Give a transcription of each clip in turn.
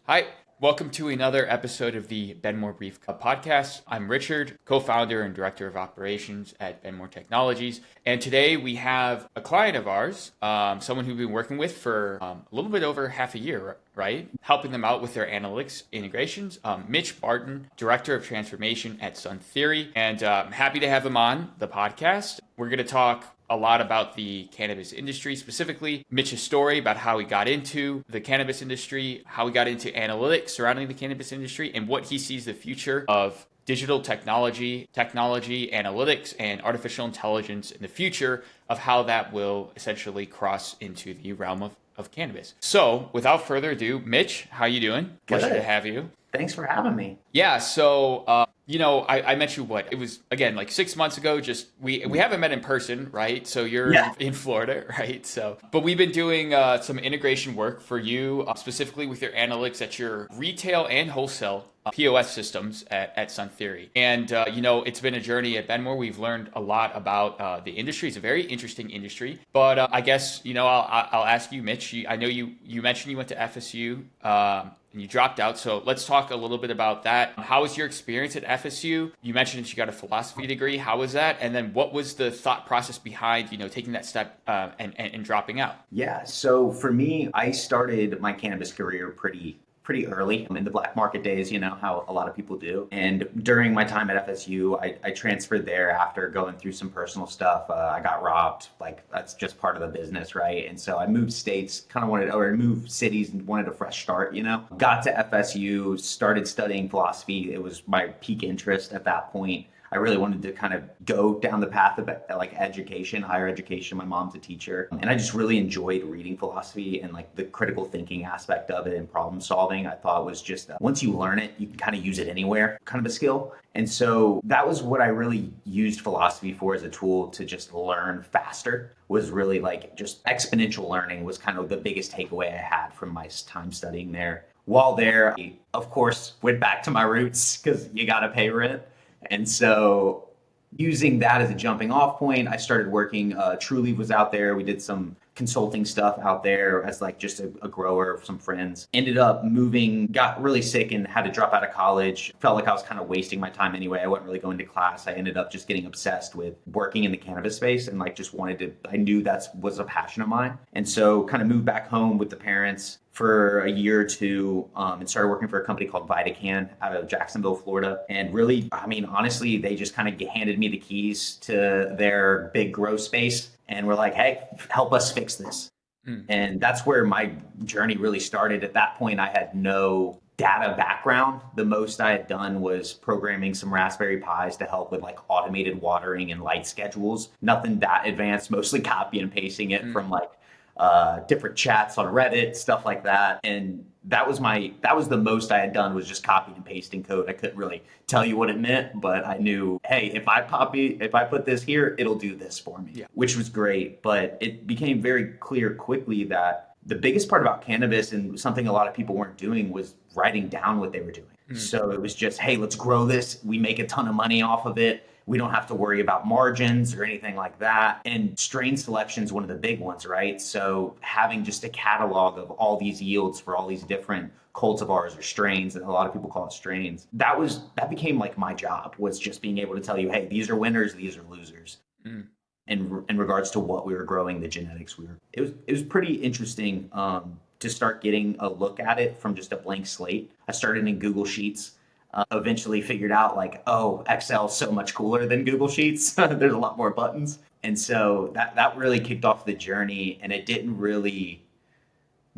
Hi, welcome to another episode of the Benmore Brief Podcast. I'm Richard, co-founder and director of operations at Benmore Technologies. And today we have a client of ours, someone who we've been working with for a little bit over half a year, right? Helping them out with their analytics integrations. Mitch Barton, director of transformation at Sun Theory. And I'm happy to have him on the podcast. We're going to talk a lot about the cannabis industry, specifically Mitch's story about how he got into the cannabis industry, how he got into analytics surrounding the cannabis industry, and what he sees the future of digital technology, analytics, and artificial intelligence in the future of how that will essentially cross into the realm of cannabis. So without further ado, Mitch, how you doing? Good. Pleasure to have you. Thanks for having me. Yeah, so I met you it was again like 6 months ago. Just we haven't met in person, right? So you're in Florida, right? So, but we've been doing some integration work for you, specifically with your analytics at your retail and wholesale POS systems at Sun Theory. And it's been a journey at Benmore. We've learned a lot about the industry. It's a very interesting industry. But I guess I'll ask you, Mitch. I know you mentioned you went to FSU. And you dropped out. So let's talk a little bit about that. How was your experience at FSU? You mentioned that you got a philosophy degree. How was that? And then what was the thought process behind, taking that step and dropping out? Yeah. So for me, I started my cannabis career pretty early in the black market days, how a lot of people do. And during my time at FSU, I transferred there after going through some personal stuff. I got robbed. Like, that's just part of the business, right? And so I moved states, moved cities and wanted a fresh start, Got to FSU, started studying philosophy. It was my peak interest at that point. I really wanted to kind of go down the path of like education, higher education. My mom's a teacher, and I just really enjoyed reading philosophy and like the critical thinking aspect of it and problem solving. I thought was just once you learn it, you can kind of use it anywhere, kind of a skill. And so that was what I really used philosophy for as a tool to just learn faster. Was really like just exponential learning was kind of the biggest takeaway I had from my time studying there. While there, I, of course, went back to my roots because you got to pay rent. And so using that as a jumping off point, I started working, Trulieve was out there. We did some consulting stuff out there as like just a grower of some friends. Ended up moving, got really sick and had to drop out of college. Felt like I was kind of wasting my time anyway. I wasn't really going to class. I ended up just getting obsessed with working in the cannabis space and like just I knew that was a passion of mine. And so kind of moved back home with the parents for a year or two and started working for a company called VitaCann out of Jacksonville, Florida. And really, honestly, they just kind of handed me the keys to their big grow space and were like, hey, help us fix this. And that's where my journey really started. At that point, I had no data background. The most I had done was programming some Raspberry Pis to help with like automated watering and light schedules. Nothing that advanced, mostly copy and pasting it from like different chats on Reddit, stuff like that. And that was the most I had done was just copying and pasting code. I couldn't really tell you what it meant, but I knew, hey, if I put this here, it'll do this for me, which was great. But it became very clear quickly that the biggest part about cannabis and something a lot of people weren't doing was writing down what they were doing. So it was just, hey, let's grow this. We make a ton of money off of it. We don't have to worry about margins or anything like that. And strain selection is one of the big ones, right? So having just a catalog of all these yields for all these different cultivars or strains, and a lot of people call it strains, that became like my job, was just being able to tell you, hey, these are winners, these are losers. In regards to what we were growing, the genetics it was pretty interesting to start getting a look at it from just a blank slate. I started in Google Sheets. Eventually figured out like, oh, Excel is so much cooler than Google Sheets. There's a lot more buttons. And so that really kicked off the journey, and it didn't really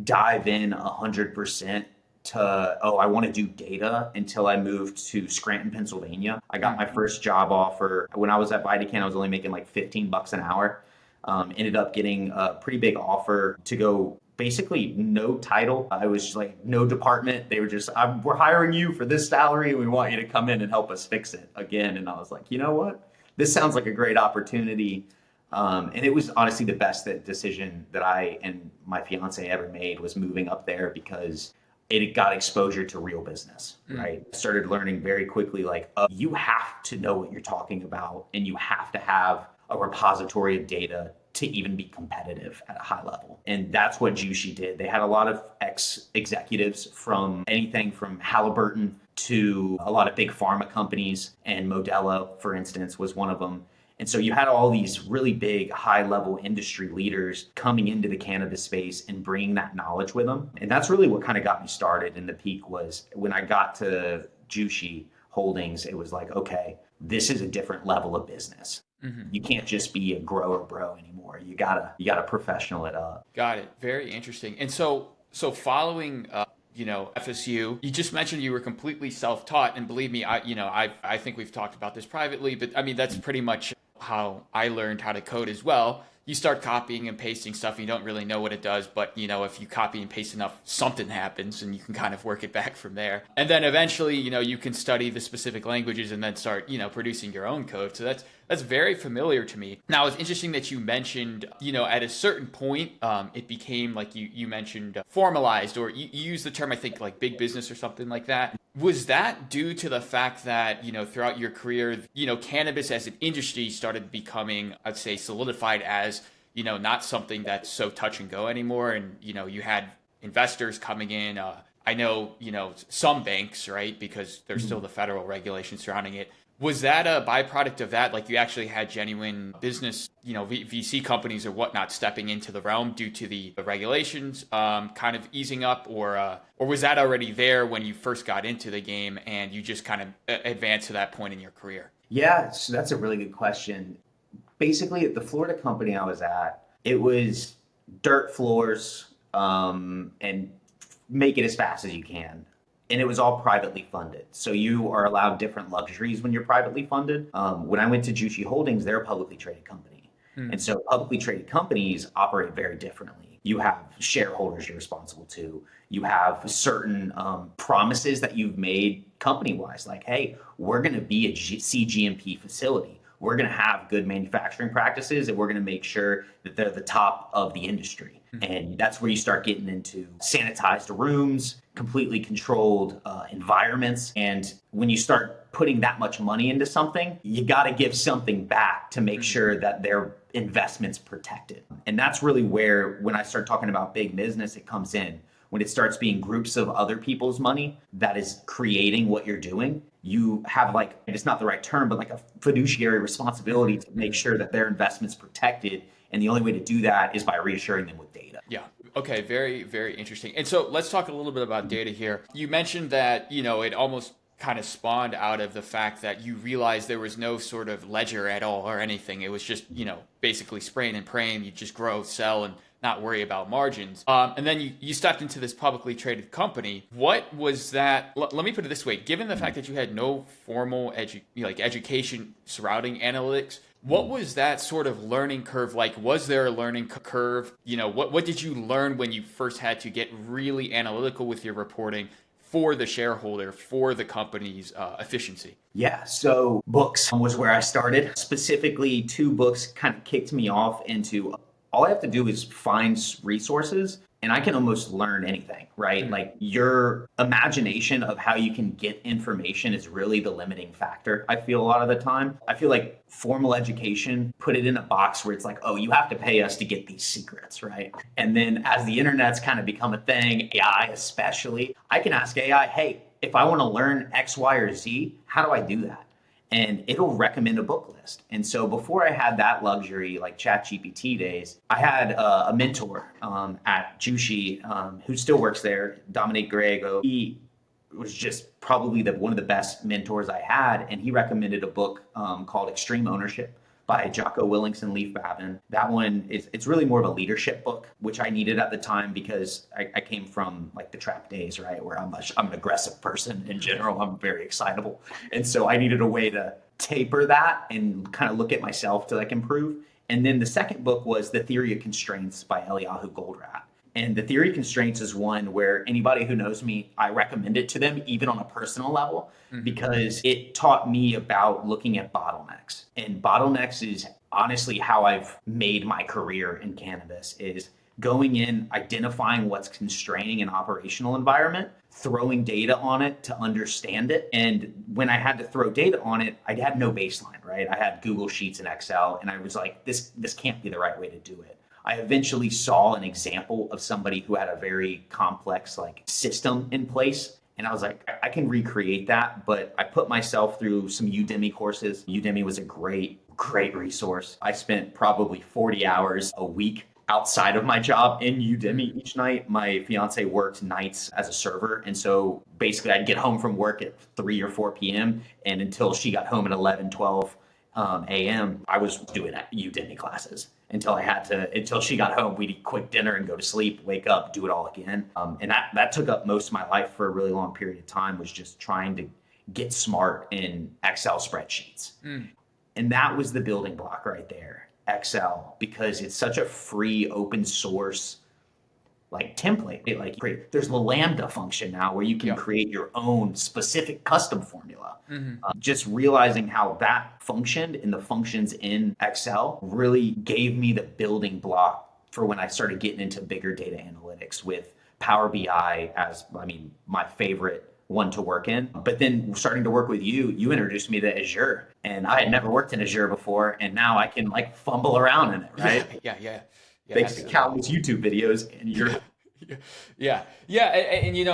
dive in 100% to, oh, I want to do data until I moved to Scranton, Pennsylvania. I got my first job offer. When I was at VitaCann, I was only making like $15 an hour. Ended up getting a pretty big offer to go basically no title. I was just like no department. They were just, we're hiring you for this salary and we want you to come in and help us fix it again. And I was like, you know what? This sounds like a great opportunity. And it was honestly the best decision that I and my fiance ever made, was moving up there, because it got exposure to real business, right? I started learning very quickly, like, you have to know what you're talking about, and you have to have a repository of data to even be competitive at a high level. And that's what Jushi did. They had a lot of ex-executives from anything from Halliburton to a lot of big pharma companies, and Modelo, for instance, was one of them. And so you had all these really big, high-level industry leaders coming into the cannabis space and bringing that knowledge with them. And that's really what kind of got me started. And the peak was when I got to Jushi Holdings, it was like, okay, this is a different level of business. You can't just be a grower bro anymore. You gotta professional it up. Got it. Very interesting. And so following, FSU, you just mentioned you were completely self-taught, and believe me, I think we've talked about this privately, but I mean, that's pretty much how I learned how to code as well. You start copying and pasting stuff, and you don't really know what it does, but if you copy and paste enough, something happens, and you can kind of work it back from there. And then eventually, you can study the specific languages and then start, producing your own code. So that's very familiar to me. Now, it's interesting that you mentioned, at a certain point, it became, like you mentioned, formalized, or you used the term, I think, like big business or something like that. Was that due to the fact that, throughout your career, cannabis as an industry started becoming, I'd say, solidified as, not something that's so touch and go anymore. And, you had investors coming in. I know, some banks, right, because there's still the federal regulation surrounding it. Was that a byproduct of that? Like you actually had genuine business, VC companies or whatnot stepping into the realm due to the regulations kind of easing up, or was that already there when you first got into the game and you just kind of advanced to that point in your career? Yeah, so that's a really good question. Basically, at the Florida company I was at, it was dirt floors and make it as fast as you can. And it was all privately funded. So you are allowed different luxuries when you're privately funded. When I went to Jushi Holdings, they're a publicly traded company. And so publicly traded companies operate very differently. You have shareholders you're responsible to. You have certain promises that you've made company-wise, like, hey, we're going to be a CGMP facility. We're going to have good manufacturing practices, and we're going to make sure that they're the top of the industry. And that's where you start getting into sanitized rooms, completely controlled environments. And when you start putting that much money into something, you got to give something back to make sure that their investment's protected. And that's really where, when I start talking about big business, it comes in. When it starts being groups of other people's money that is creating what you're doing, you have, like, it's not the right term, but like a fiduciary responsibility to make sure that their investment's protected. And the only way to do that is by reassuring them with data. Yeah. Okay. Very, very interesting. And so let's talk a little bit about data here. You mentioned that, it almost kind of spawned out of the fact that you realized there was no sort of ledger at all or anything. It was just, basically spraying and praying. You just grow, sell, and not worry about margins. And then you stepped into this publicly traded company. What was that? Let me put it this way. Given the fact that you had no formal education surrounding analytics, what was that sort of learning curve like? Was there a learning curve? What did you learn when you first had to get really analytical with your reporting for the shareholder, for the company's efficiency? Yeah, so books was where I started. Specifically, 2 books kind of kicked me off into all I have to do is find resources and I can almost learn anything, right? Like your imagination of how you can get information is really the limiting factor. I feel a lot of the time. I feel like formal education, put it in a box where it's like, oh, you have to pay us to get these secrets, right? And then as the internet's kind of become a thing, AI especially, I can ask AI, hey, if I want to learn X, Y, or Z, how do I do that? And it'll recommend a book list. And so before I had that luxury, like ChatGPT days, I had a mentor at Jushi who still works there, Dominic Griego. He was just probably one of the best mentors I had. And he recommended a book called Extreme Ownership by Jocko Willings and Leif Babin. That one it's really more of a leadership book, which I needed at the time because I came from like the trap days, right? Where I'm an aggressive person in general. I'm very excitable. And so I needed a way to taper that and kind of look at myself to like improve. And then the second book was The Theory of Constraints by Eliyahu Goldratt. And The Theory of Constraints is one where anybody who knows me, I recommend it to them, even on a personal level, because it taught me about looking at bottlenecks. And bottlenecks is honestly how I've made my career in cannabis, is going in, identifying what's constraining an operational environment throwing data on it to understand it. And when I had to throw data on it, I had no baseline, right? I had Google Sheets and Excel, and I was like, this can't be the right way to do it. I eventually saw an example of somebody who had a very complex like system in place. And I was like, I can recreate that, but I put myself through some Udemy courses. Udemy was a great resource. I spent probably 40 hours a week outside of my job in Udemy each night. My fiance worked nights as a server. And so basically I'd get home from work at 3 or 4 p.m. And until she got home at 11, 12 a.m., I was doing Udemy classes until she got home. We'd eat quick dinner and go to sleep, wake up, do it all again. And that took up most of my life for a really long period of time, was just trying to get smart in Excel spreadsheets. And that was the building block right there, Excel, because it's such a free open source like template. There's the Lambda function now where you can create your own specific custom formula. Just realizing how that functioned and the functions in Excel really gave me the building block for when I started getting into bigger data analytics with Power BI as, my favorite one to work in. But then starting to work with you introduced me to Azure, and I had never worked in Azure before, and now I can like fumble around in it, right? Yeah. Thanks to countless YouTube videos, and you're and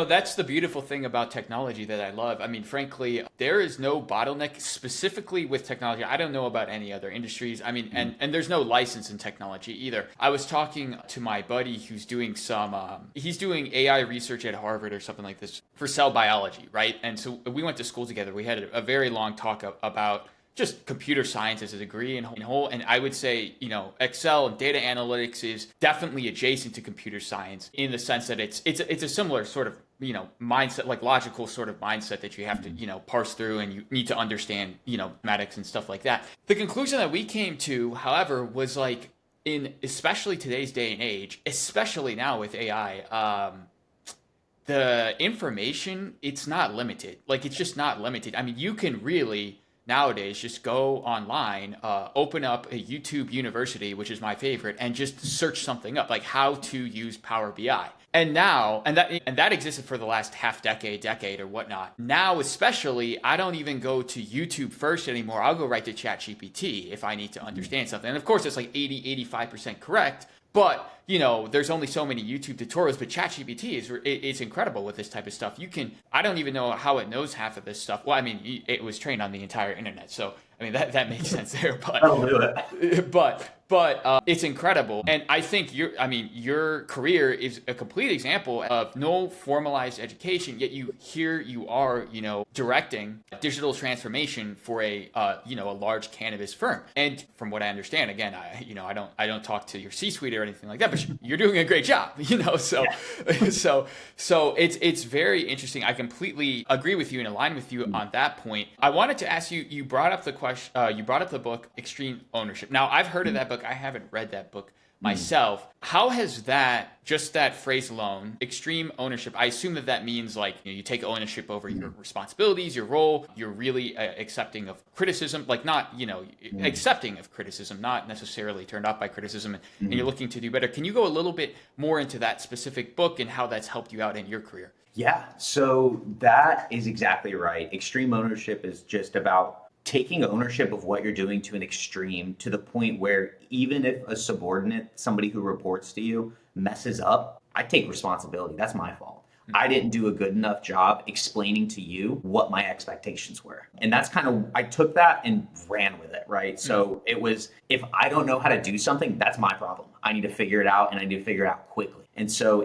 that's the beautiful thing about technology that I love. Frankly, there is no bottleneck specifically with technology. I don't know about any other industries. And there's no license in technology either. I was talking to my buddy who's doing he's doing AI research at Harvard or something like this for cell biology, right? And so we went to school together. We had a very long talk about just computer science as a degree in whole. And I would say, Excel and data analytics is definitely adjacent to computer science in the sense that it's a similar sort of, mindset, like logical sort of mindset that you have to, parse through, and you need to understand, mathematics and stuff like that. The conclusion that we came to, however, was like in especially today's day and age, especially now with AI, the information, it's not limited. Like, it's just not limited. You can really nowadays just go online, open up a YouTube University, which is my favorite, and just search something up, like how to use Power BI. And now, and that existed for the last decade or whatnot. Now, especially, I don't even go to YouTube first anymore. I'll go right to ChatGPT if I need to understand something. And of course, it's like 85% correct. But, there's only so many YouTube tutorials, but ChatGPT it's incredible with this type of stuff. I don't even know how it knows half of this stuff. Well, it was trained on the entire internet. So, that makes sense there, but I'll do it. But it's incredible. And I think your career is a complete example of no formalized education, yet you are, directing digital transformation for a large cannabis firm. And from what I understand, again, I don't talk to your C-suite or anything like that, but you're doing a great job, so it's very interesting. I completely agree with you and align with you on that point. I wanted to ask you, you brought up the book Extreme Ownership. Now, I've heard of that book. I haven't read that book myself. How has just that phrase alone, extreme ownership, I assume that means like you take ownership over your responsibilities, your role, you're really accepting of criticism, like not, accepting of criticism, not necessarily turned off by criticism, and you're looking to do better. Can you go a little bit more into that specific book and how that's helped you out in your career? Yeah, so that is exactly right. Extreme ownership is just about taking ownership of what you're doing to an extreme, to the point where even if a subordinate, somebody who reports to you, messes up, I take responsibility. That's my fault. I didn't do a good enough job explaining to you what my expectations were. And that's I took that and ran with it, right? So it was, if I don't know how to do something, that's my problem. I need to figure it out, and I need to figure it out quickly. And so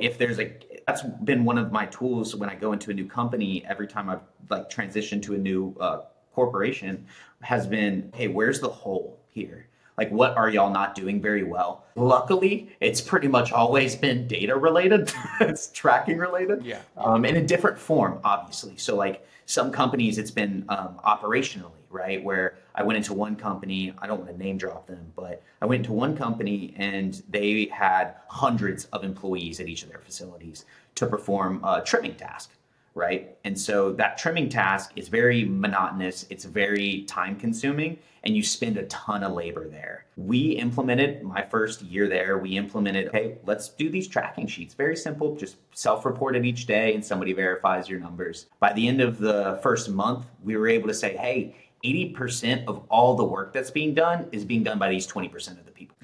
that's been one of my tools when I go into a new company. Every time I've transitioned to a new corporation, has been, hey, where's the hole here? Like, what are y'all not doing very well? Luckily, it's pretty much always been data related. It's tracking related. Yeah. In a different form, obviously. So some companies, it's been operationally, right? Where I went into one company, I don't want to name drop them, but I went into one company and they had hundreds of employees at each of their facilities to perform a trimming task. right? And so that trimming task is very monotonous, it's very time consuming, and you spend a ton of labor there. We implemented my first year there, we implemented, hey, let's do these tracking sheets. Very simple, just self-reported each day and somebody verifies your numbers. By the end of the first month, we were able to say, hey, 80% of all the work that's being done is being done by these 20% of the people.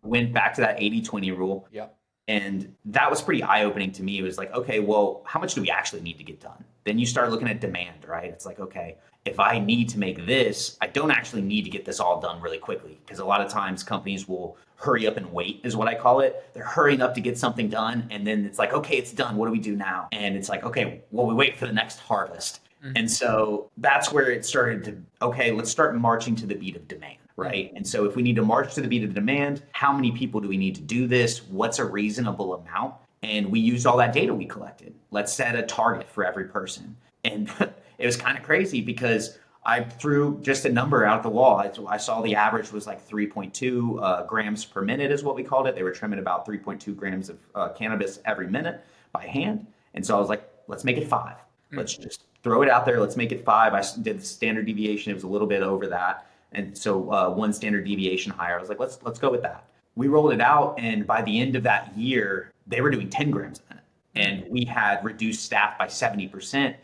Went back to that 80-20 rule. Yep. And that was pretty eye-opening to me. It was like, okay, well, how much do we actually need to get done? Then you start looking at demand, right? It's like, okay, if I need to make this, I don't actually need to get this all done really quickly. Because a lot of times companies will hurry up and wait, is what I call it. They're hurrying up to get something done. And then it's like, okay, it's done. What do we do now? And it's like, okay, well, we wait for the next harvest. And so that's where it started to, okay, let's start marching to the beat of demand, right? And so if we need to march to the beat of demand, how many people do we need to do this? What's a reasonable amount? And we used all that data we collected. Let's set a target for every person. And it was kind of crazy because I threw just a number out the wall. I saw the average was like 3.2 grams per minute is what we called it. They were trimming about 3.2 grams of cannabis every minute by hand. And so I was like, let's make it 5. Let's just throw it out there. Let's make it 5. I did the standard deviation. It was a little bit over that. And so one standard deviation higher. I was like, let's go with that. We rolled it out. And by the end of that year, they were doing 10 grams a minute. And we had reduced staff by 70%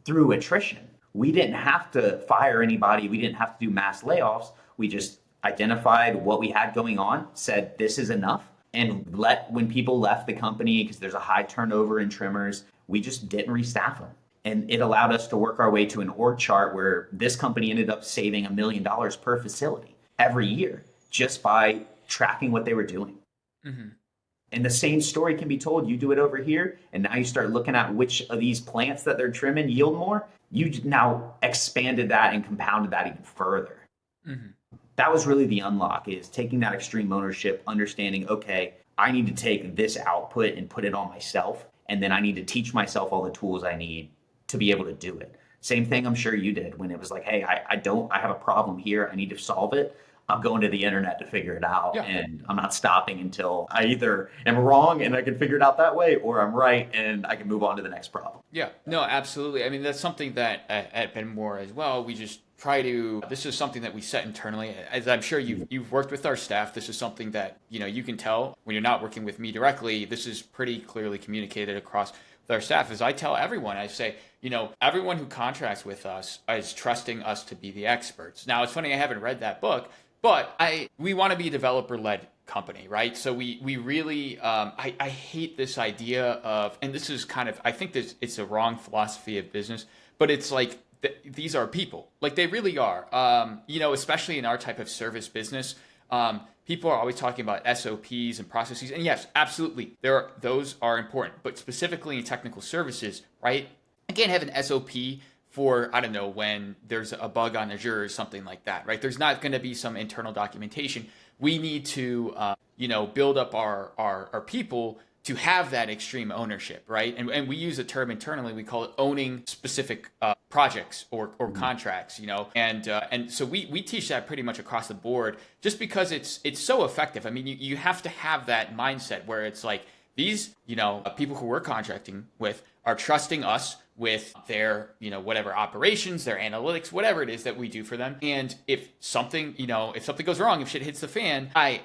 through attrition. We didn't have to fire anybody. We didn't have to do mass layoffs. We just identified what we had going on, said this is enough. And when people left the company, because there's a high turnover in trimmers, we just didn't restaff them. And it allowed us to work our way to an org chart where this company ended up saving $1 million per facility every year just by tracking what they were doing. And the same story can be told. You do it over here, and now you start looking at which of these plants that they're trimming yield more. You now expanded that and compounded that even further. That was really the unlock, is taking that extreme ownership, understanding, okay, I need to take this output and put it on myself. And then I need to teach myself all the tools I need to be able to do it. Same thing I'm sure you did when it was like, hey, I have a problem here. I need to solve it. I'm going to the internet to figure it out. And I'm not stopping until I either am wrong and I can figure it out that way, or I'm right and I can move on to the next problem. Yeah, no, absolutely. I mean, that's something that at Benmore as well, we just try to, this is something that we set internally. As I'm sure you've worked with our staff, this is something that, you can tell when you're not working with me directly, this is pretty clearly communicated across with our staff. As I tell everyone, I say, everyone who contracts with us is trusting us to be the experts. Now, it's funny, I haven't read that book, but we want to be a developer-led company, right? So we really, I hate this idea of, and this is kind of, I think it's a wrong philosophy of business, but it's like, these are people. Like, they really are. Especially in our type of service business, people are always talking about SOPs and processes. And yes, absolutely, those are important. But specifically in technical services, right? I can't have an SOP for, I don't know, when there's a bug on Azure or something like that, right? There's not going to be some internal documentation. We need to, build up our people to have that extreme ownership, right? And we use a term internally, we call it owning specific projects or contracts, and so we teach that pretty much across the board, just because it's so effective. I mean, you have to have that mindset where it's like, these, people who we're contracting with are trusting us with their, whatever operations, their analytics, whatever it is that we do for them. And if something goes wrong, if shit hits the fan, I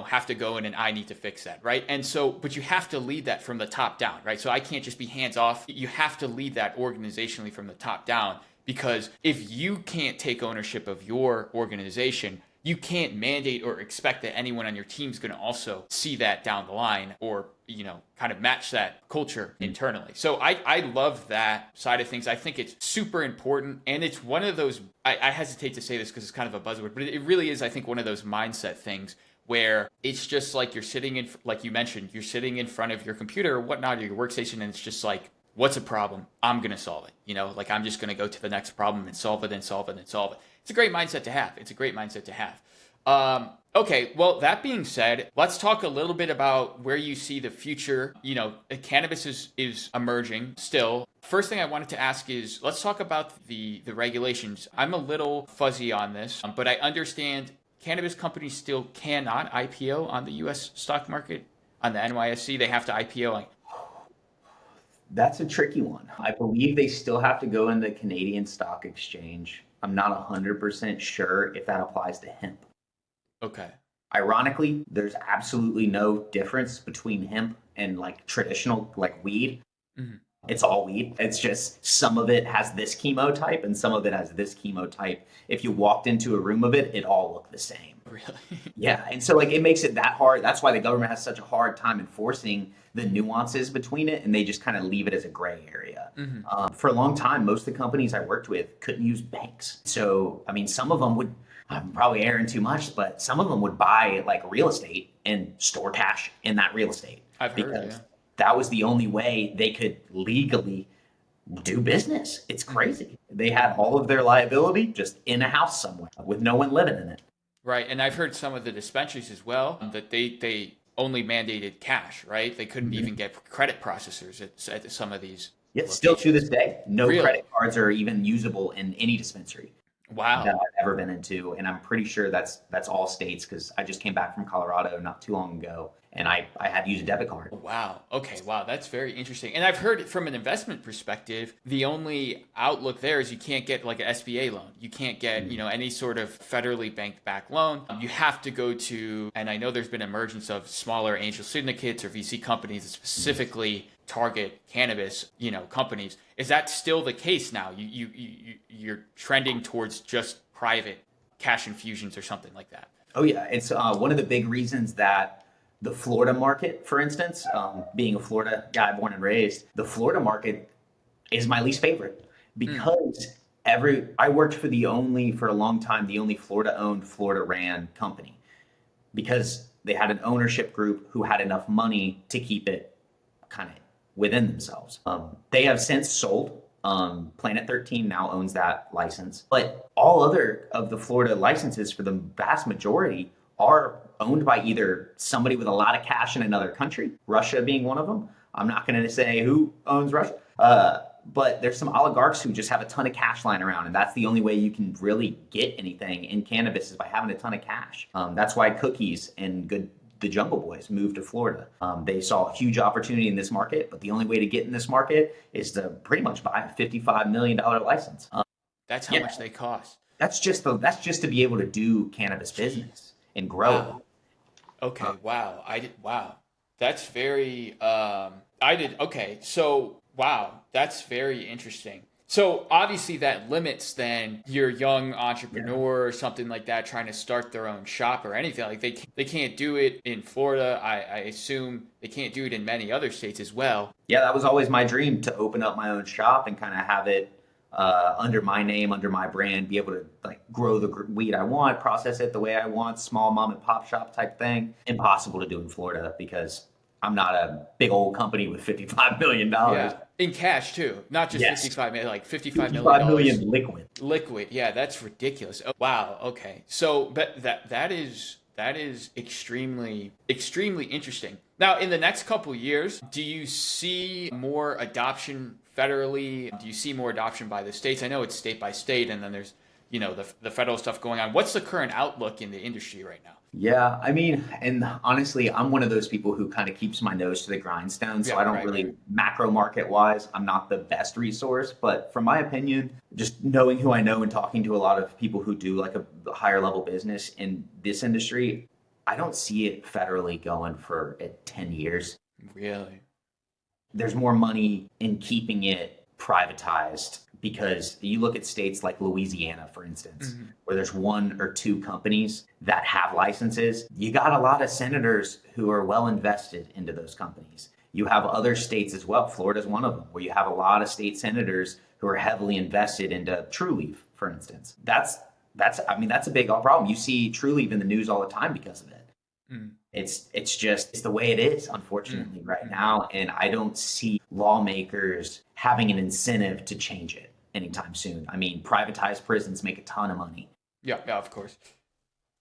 have to go in and I need to fix that, right? And so, but you have to lead that from the top down, right? So I can't just be hands off. You have to lead that organizationally from the top down, because if you can't take ownership of your organization, you can't mandate or expect that anyone on your team is going to also see that down the line, or, kind of match that culture internally. So I love that side of things. I think it's super important. And it's one of those, I hesitate to say this because it's kind of a buzzword, but it really is, I think, one of those mindset things where it's just like you're sitting in, like you mentioned, you're sitting in front of your computer or whatnot, or your workstation, and it's just like, what's a problem? I'm going to solve it. Like, I'm just going to go to the next problem and solve it and solve it and solve it. It's a great mindset to have. Okay, well, that being said, let's talk a little bit about where you see the future. Cannabis is emerging still. First thing I wanted to ask is, let's talk about the regulations. I'm a little fuzzy on this, but I understand cannabis companies still cannot IPO on the U.S. stock market, on the NYSE. They have to IPO. That's a tricky one. I believe they still have to go in the Canadian Stock Exchange. I'm not 100% sure if that applies to hemp. Okay. Ironically, there's absolutely no difference between hemp and like traditional like weed. Mhm. It's all weed. It's just some of it has this chemotype and some of it has this chemotype. If you walked into a room of it, it all looked the same. Really? Yeah. And so like it makes it that hard. That's why the government has such a hard time enforcing the nuances between it, and they just kind of leave it as a gray area. For a long time, most of the companies I worked with couldn't use banks. So, I mean, some of them would, I'm probably airing too much, but some of them would buy like real estate and store cash in that real estate. I've heard, Because yeah. that was the only way they could legally do business. It's crazy. They had all of their liability just in a house somewhere with no one living in it. Right. And I've heard some of the dispensaries as well that they only mandated cash, right? They couldn't even get credit processors at some of these Yet still to locations. this day, no Really? credit cards are even usable in any dispensary that Wow. I've ever been into, and I'm pretty sure that's all states because I just came back from Colorado not too long ago, and I had to use a debit card. Wow. Okay. Wow. That's very interesting. And I've heard from an investment perspective, the only outlook there is you can't get like an SBA loan. You can't get, any sort of federally banked back loan. You have to go to, and I know there's been emergence of smaller angel syndicates or VC companies that specifically target cannabis, companies. Is that still the case now? You're trending towards just private cash infusions or something like that. Oh yeah, it's one of the big reasons that the Florida market, for instance, being a Florida guy born and raised, the Florida market is my least favorite because I worked for for a long time, the only Florida owned, Florida ran company because they had an ownership group who had enough money to keep it kind of within themselves. They have since sold. Planet 13 now owns that license, but all other of the Florida licenses for the vast majority are owned by either somebody with a lot of cash in another country, Russia being one of them. I'm not going to say who owns Russia, but there's some oligarchs who just have a ton of cash lying around, and that's the only way you can really get anything in cannabis is by having a ton of cash. That's why Cookies and the Jungle Boys moved to Florida. They saw a huge opportunity in this market, but the only way to get in this market is to pretty much buy a $55 million license. That's how much they cost. That's just to be able to do cannabis business and grow it. Wow. Okay. Wow. Wow. That's very, okay. So, wow. That's very interesting. So obviously that limits then your young entrepreneur or something like that trying to start their own shop or anything. Like they can't do it in Florida. I assume they can't do it in many other states as well. Yeah, that was always my dream to open up my own shop and kind of have it under my name, under my brand, be able to like grow the weed I want, process it the way I want, small mom and pop shop type thing. Impossible to do in Florida because I'm not a big old company with $55 million. Yeah. In cash too, not just Yes. 55 million, like $55 $55 million million liquid. liquid. Yeah, that's ridiculous. Oh, wow. Okay. So, but that is extremely interesting. Now, in the next couple years, do you see more adoption federally? Do you see more adoption by the states? I know it's state by state, and then there's the federal stuff going on. What's the current outlook in the industry right now? Yeah, I mean, and honestly, I'm one of those people who kind of keeps my nose to the grindstone. So Yeah, I don't right, really, right. macro market wise, I'm not the best resource. But from my opinion, just knowing who I know and talking to a lot of people who do like a higher level business in this industry, I don't see it federally going for 10 years. Really? There's more money in keeping it privatized because you look at states like Louisiana, for instance, where there's one or two companies that have licenses. You got a lot of senators who are well invested into those companies. You have other states as well. Florida's one of them, where you have a lot of state senators who are heavily invested into Trulieve, for instance. That's a big problem. You see Trulieve in the news all the time because of it. It's the way it is, unfortunately, right now. And I don't see lawmakers having an incentive to change it anytime soon. I mean, privatized prisons make a ton of money. Yeah, of course.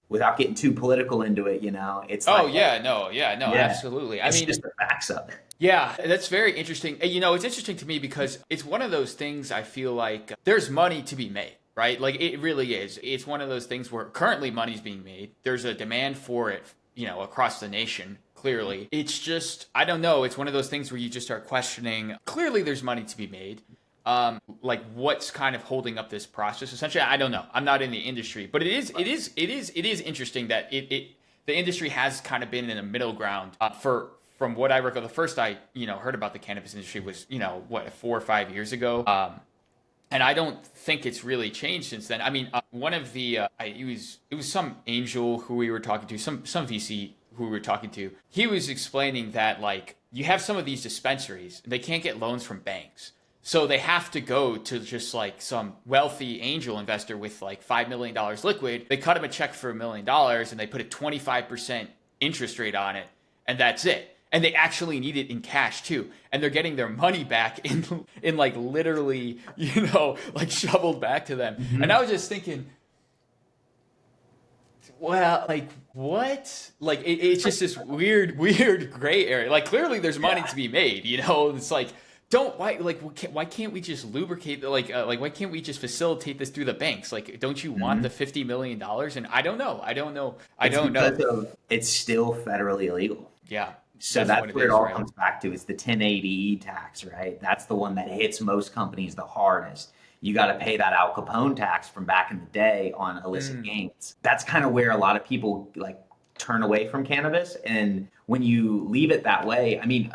Without getting too political into it, it's Oh, like, yeah, no, absolutely. I it's mean, just the facts of it. yeah, that's very interesting. And, it's interesting to me because it's one of those things I feel like there's money to be made, right? Like it really is. It's one of those things where currently money's being made. There's a demand for it, across the nation, clearly. It's just, I don't know. It's one of those things where you just start questioning. Clearly, there's money to be made. Like what's kind of holding up this process? Essentially, I don't know. I'm not in the industry, but it is interesting that the industry has kind of been in a middle ground from what I recall. The first I heard about the cannabis industry was 4 or 5 years ago. And I don't think it's really changed since then. I mean, one of the it was some angel who we were talking to, some VC who we were talking to. He was explaining that like you have some of these dispensaries, they can't get loans from banks. So they have to go to just like some wealthy angel investor with like $5 million liquid. They cut him a check for $1 million and they put a 25% interest rate on it. And that's it. And they actually need it in cash too. And they're getting their money back in like literally, like shoveled back to them. Mm-hmm. And I was just thinking, well, like what? Like it's just this weird gray area. Like clearly there's money to be made, It's like, why can't we just lubricate why can't we just facilitate this through the banks? Like, don't you want the $50 million? And I don't know. It's still federally illegal. Yeah. So that's where it all comes back to. It's the 1080E tax, right? That's the one that hits most companies the hardest. You got to pay that Al Capone tax from back in the day on illicit gains. That's kind of where a lot of people like turn away from cannabis. And when you leave it that way, I mean,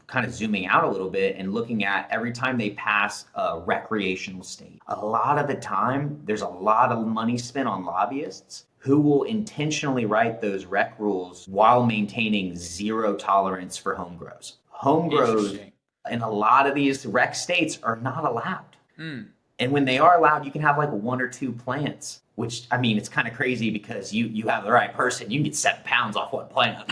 kind of zooming out a little bit and looking at every time they pass a recreational state, a lot of the time there's a lot of money spent on lobbyists who will intentionally write those rec rules while maintaining zero tolerance for home grows. Home grows in a lot of these rec states are not allowed. And when they are allowed, you can have like 1 or 2 plants, which, I mean, it's kind of crazy because you have the right person. You can get 7 pounds off one plant.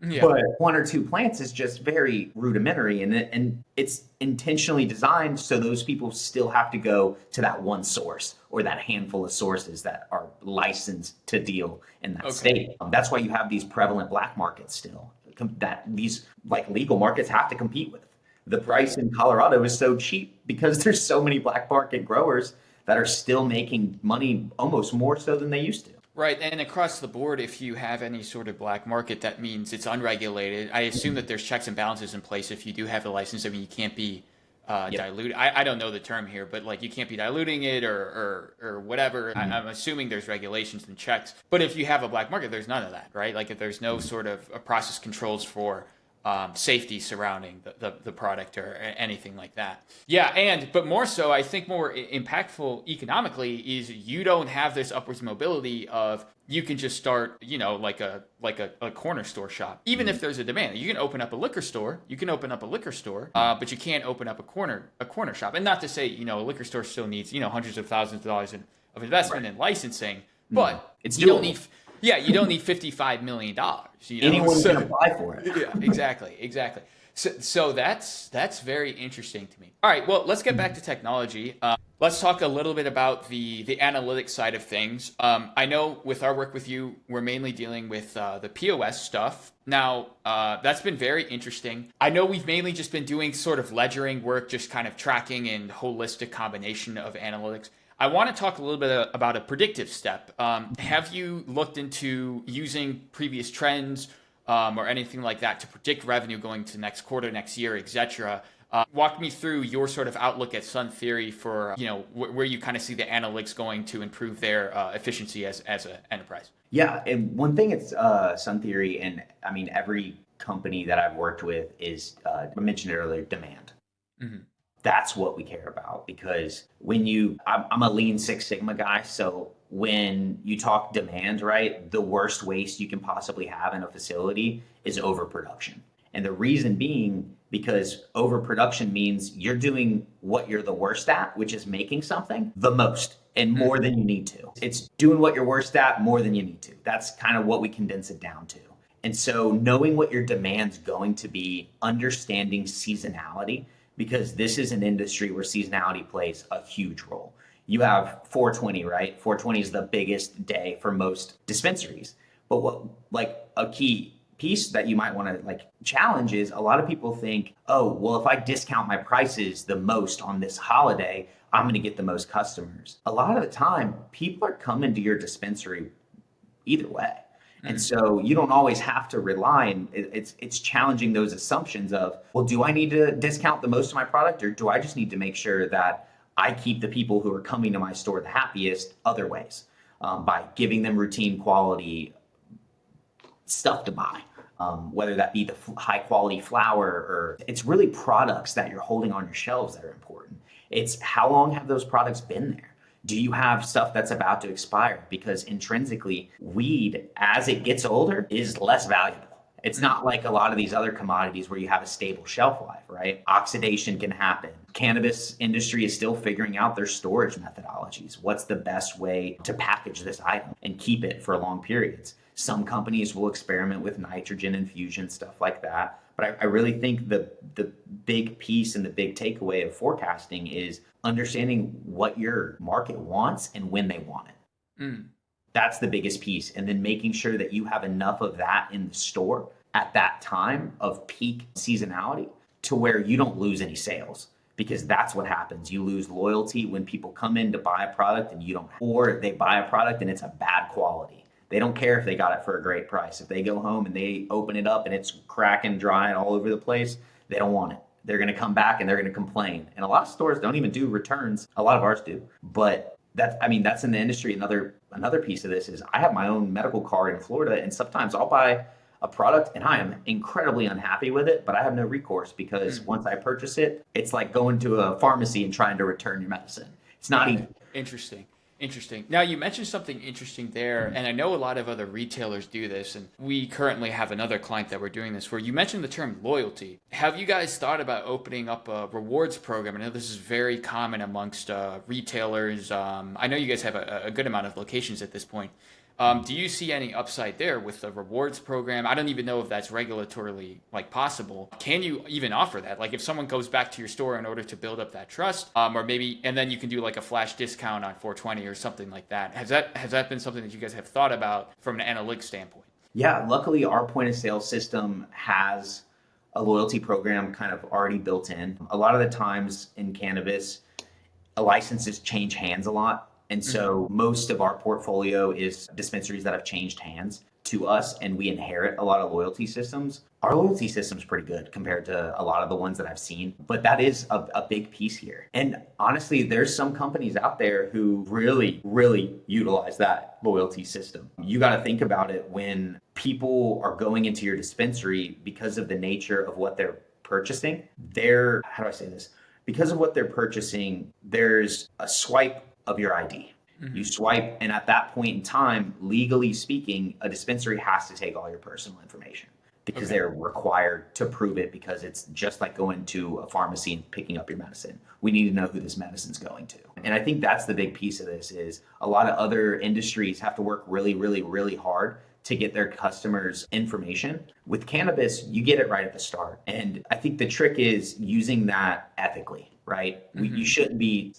Yeah. But 1 or 2 plants is just very rudimentary, and it's intentionally designed so those people still have to go to that one source or that handful of sources that are licensed to deal in that state. That's why you have these prevalent black markets still that these like legal markets have to compete with. The price in Colorado is so cheap because there's so many black market growers that are still making money almost more so than they used to. Right, and across the board, if you have any sort of black market, that means it's unregulated. I assume that there's checks and balances in place if you do have a license. I mean, you can't be diluted. I don't know the term here, but like you can't be diluting it or whatever. I'm assuming there's regulations and checks. But if you have a black market, there's none of that, right? Like if there's no sort of process controls for safety surrounding the product or anything like that. Yeah, but more so, I think more impactful economically is you don't have this upwards mobility of you can just start, like a corner store shop. Even if there's a demand, you can open up a liquor store. But you can't open up a corner shop. And not to say, a liquor store still needs, hundreds of thousands of dollars of investment in licensing, but you don't need. Yeah, you don't need $55 million. Anyone can apply for it. Yeah, exactly. So that's very interesting to me. All right, well, let's get back to technology. Let's talk a little bit about the analytics side of things. I know with our work with you, we're mainly dealing with the POS stuff. Now, that's been very interesting. I know we've mainly just been doing sort of ledgering work, just kind of tracking and holistic combination of analytics. I want to talk a little bit about a predictive step. Have you looked into using previous trends or anything like that to predict revenue going to next quarter, next year, etc.? Walk me through your sort of outlook at Sun Theory for where you kind of see the analytics going to improve their efficiency as an enterprise. Yeah, and one thing it's Sun Theory, and I mean every company that I've worked with is I mentioned it earlier, demand. Mm-hmm. That's what we care about because I'm a Lean Six Sigma guy. So when you talk demand, right, the worst waste you can possibly have in a facility is overproduction. And the reason being because overproduction means you're doing what you're the worst at, which is making something the most and more than you need to. It's doing what you're worst at more than you need to. That's kind of what we condense it down to. And so knowing what your demand's going to be, understanding seasonality, because this is an industry where seasonality plays a huge role. You have 420, right? 420 is the biggest day for most dispensaries. But what, like a key piece that you might want to like challenge is a lot of people think, oh, well, if I discount my prices the most on this holiday, I'm going to get the most customers. A lot of the time, people are coming to your dispensary either way. And so you don't always have to rely, and it's challenging those assumptions of, well, do I need to discount the most of my product, or do I just need to make sure that I keep the people who are coming to my store the happiest other ways, by giving them routine quality stuff to buy, whether that be the high quality flower, or it's really products that you're holding on your shelves that are important. It's how long have those products been there? Do you have stuff that's about to expire? Because intrinsically, weed, as it gets older, is less valuable. It's not like a lot of these other commodities where you have a stable shelf life, right? Oxidation can happen. Cannabis industry is still figuring out their storage methodologies. What's the best way to package this item and keep it for long periods? Some companies will experiment with nitrogen infusion, stuff like that. But I really think the big piece and the big takeaway of forecasting is understanding what your market wants and when they want it. That's the biggest piece. And then making sure that you have enough of that in the store at that time of peak seasonality to where you don't lose any sales. Because that's what happens. You lose loyalty when people come in to buy a product and you don't, or they buy a product and it's a bad quality. They don't care if they got it for a great price. If they go home and they open it up and it's cracking, drying all over the place, they don't want it. They're going to come back and they're going to complain. And a lot of stores don't even do returns. A lot of ours do. But that's in the industry. Another piece of this is I have my own medical card in Florida, and sometimes I'll buy a product and I am incredibly unhappy with it, but I have no recourse because once I purchase it, it's like going to a pharmacy and trying to return your medicine. It's not easy. Interesting. Now, you mentioned something interesting there, and I know a lot of other retailers do this, and we currently have another client that we're doing this for. You mentioned the term loyalty. Have you guys thought about opening up a rewards program? I know this is very common amongst retailers. I know you guys have a good amount of locations at this point. Do you see any upside there with the rewards program? I don't even know if that's regulatorily possible. Can you even offer that? Like if someone goes back to your store in order to build up that trust, or maybe, and then you can do like a flash discount on 420 or something like that. Has that been something that you guys have thought about from an analytics standpoint? Yeah, luckily our point of sale system has a loyalty program kind of already built in. A lot of the times in cannabis, licenses change hands a lot. And so most of our portfolio is dispensaries that have changed hands to us, and we inherit a lot of loyalty systems. Our loyalty system is pretty good compared to a lot of the ones that I've seen, but that is a big piece here. And honestly, there's some companies out there who really, really utilize that loyalty system. You got to think about it when people are going into your dispensary because of the nature of what they're purchasing. How do I say this? Because of what they're purchasing, there's a swipe of your ID. You swipe, and at that point in time, legally speaking, a dispensary has to take all your personal information because they're required to prove it, because it's just like going to a pharmacy and picking up your medicine. We need to know who this medicine's going to. And I think that's the big piece of this is a lot of other industries have to work really, really, really hard to get their customers information. With cannabis, you get it right at the start. And I think the trick is using that ethically, right? You shouldn't be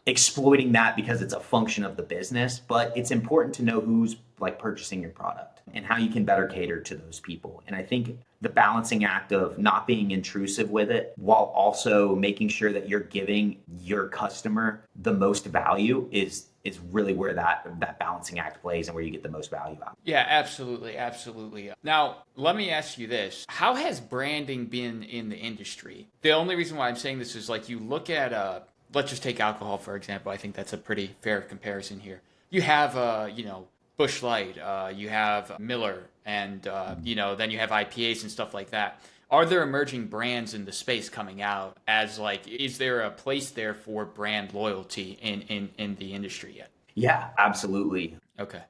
exploiting that because it's a function of the business, but it's important to know who's purchasing your product and how you can better cater to those people. And I think the balancing act of not being intrusive with it while also making sure that you're giving your customer the most value is really where that balancing act plays and where you get the most value out. Yeah, absolutely. Now, let me ask you this. How has branding been in the industry? The only reason why I'm saying this is you look at let's just take alcohol, for example. I think that's a pretty fair comparison here. You have, Busch Light, you have Miller, and, then you have IPAs and stuff like that. Are there emerging brands in the space coming out as is there a place there for brand loyalty in the industry yet? Yeah, absolutely. Okay.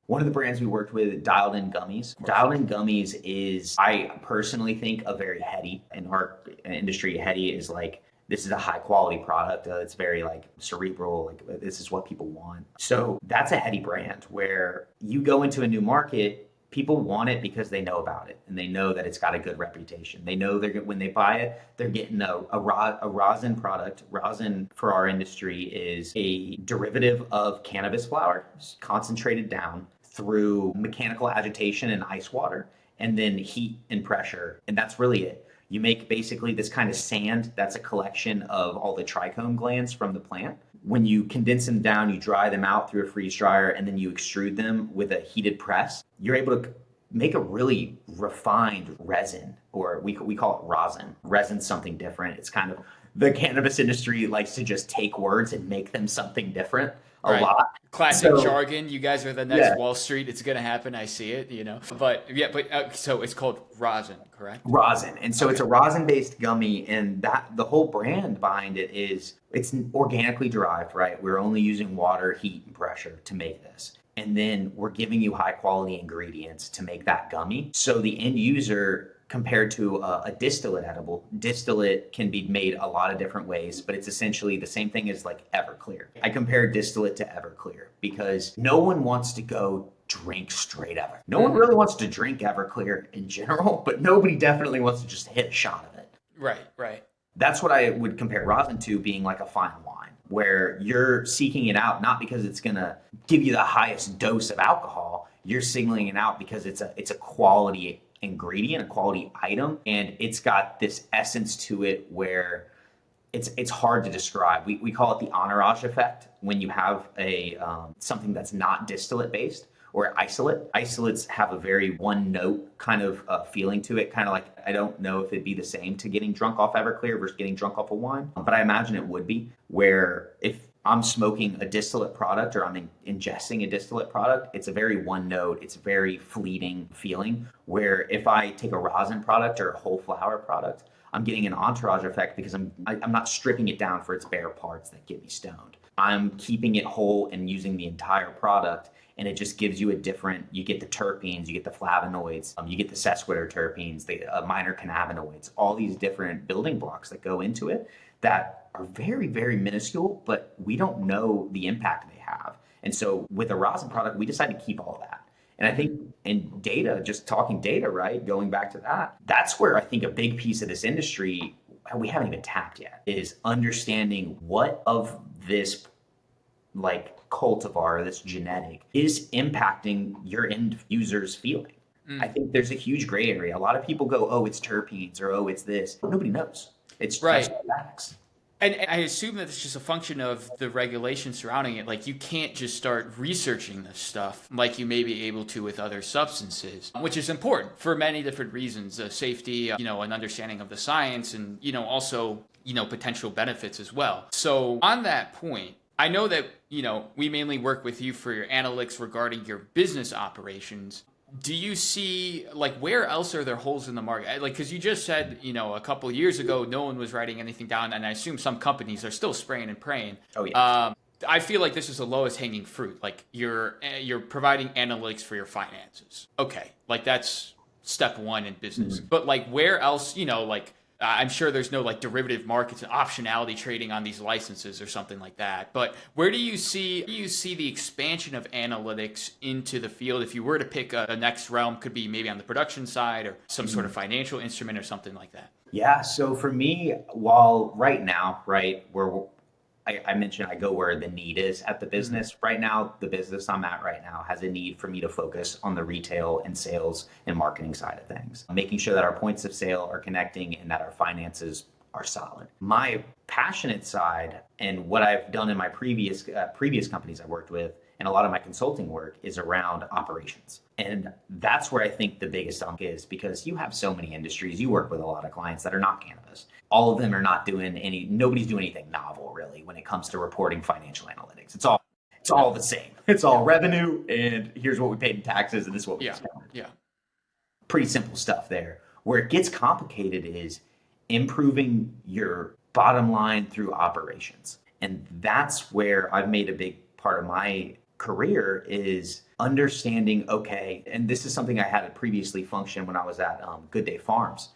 One of the brands we worked with, Dialed In Gummies. Dialed In Gummies is, I personally think, a very heady. In our industry, heady is this is a high quality product. It's very cerebral. This is what people want. So that's a heady brand where you go into a new market, people want it because they know about it and they know that it's got a good reputation. They know when they buy it, they're getting a rosin product. Rosin for our industry is a derivative of cannabis flower, concentrated down through mechanical agitation and ice water, and then heat and pressure. And that's really it. You make basically this kind of sand that's a collection of all the trichome glands from the plant. when you condense them down, you dry them out through a freeze dryer, and then you extrude them with a heated press, you're able to make a really refined resin, or we call it rosin. Resin's something different. It's kind of, the cannabis industry likes to just take words and make them something different a lot. Classic jargon. You guys are the next Yeah. Wall Street. It's going to happen. I see it, you know. So it's called rosin, correct? Rosin. And so it's a rosin-based gummy, and that the whole brand behind it is it's organically derived, right? We're only using water, heat, and pressure to make this. And then we're giving you high quality ingredients to make that gummy. So the end user, compared to a distillate edible, distillate can be made a lot of different ways, but it's essentially the same thing as like Everclear. I compare distillate to Everclear because no one wants to go drink straight Everclear. No one really wants to drink Everclear in general, but nobody definitely wants to just hit a shot of it. Right. That's what I would compare rosin to, being like a fine wine, where you're seeking it out not because it's going to give you the highest dose of alcohol. You're singling it out because it's a quality ingredient, a quality item, and it's got this essence to it where it's hard to describe. We call it the entourage effect when you have a something that's not distillate based or isolate. Isolates have a very one note kind of feeling to it, kind of like, I don't know if it'd be the same to getting drunk off Everclear versus getting drunk off a wine, but I imagine it would be, where if I'm smoking a distillate product or I'm ingesting a distillate product, it's a very one note, it's very fleeting feeling, where if I take a rosin product or a whole flower product, I'm getting an entourage effect because I'm not stripping it down for its bare parts that get me stoned. I'm keeping it whole and using the entire product, and it just gives you a different, you get the terpenes, you get the flavonoids, you get the sesquiterterpenes, the minor cannabinoids, all these different building blocks that go into it that are very, very minuscule, but we don't know the impact they have. And so with a rosin product, we decided to keep all of that. And I think in data, just talking data, right, going back to that, that's where I think a big piece of this industry we haven't even tapped yet is understanding what of this like cultivar, this genetic, is impacting your end user's feeling. I think there's a huge gray area. A lot of people go, oh, it's terpenes, or oh, it's this. Nobody knows. It's just facts. And I assume that it's just a function of the regulation surrounding it. Like, you can't just start researching this stuff like you may be able to with other substances, which is important for many different reasons. Safety, an understanding of the science, and, also, potential benefits as well. So on that point, I know that, we mainly work with you for your analytics regarding your business operations. Do you see, where else are there holes in the market? Because you just said, a couple of years ago, no one was writing anything down, and I assume some companies are still spraying and praying. Oh, yeah. I feel like this is the lowest hanging fruit. Like, you're providing analytics for your finances. Okay, that's step one in business. Mm-hmm. But, where else, I'm sure there's no derivative markets and optionality trading on these licenses or something like that. But where do you see the expansion of analytics into the field? If you were to pick a next realm, could be maybe on the production side or some sort of financial instrument or something like that. Yeah. So for me, while right now, right, I mentioned I go where the need is at the business. Mm-hmm. Right now, the business I'm at right now has a need for me to focus on the retail and sales and marketing side of things, making sure that our points of sale are connecting and that our finances are solid. My passionate side and what I've done in my previous companies I worked with and a lot of my consulting work is around operations. And that's where I think the biggest chunk is, because you have so many industries. You work with a lot of clients that are not cannabis. All of them are not nobody's doing anything novel really when it comes to reporting financial analytics. It's all the same. It's all revenue, and here's what we paid in taxes, and this is what we discounted. Yeah. Pretty simple stuff there. Where it gets complicated is improving your bottom line through operations. And that's where I've made a big part of my career is understanding, okay, and this is something I had previously functioned when I was at Good Day Farms,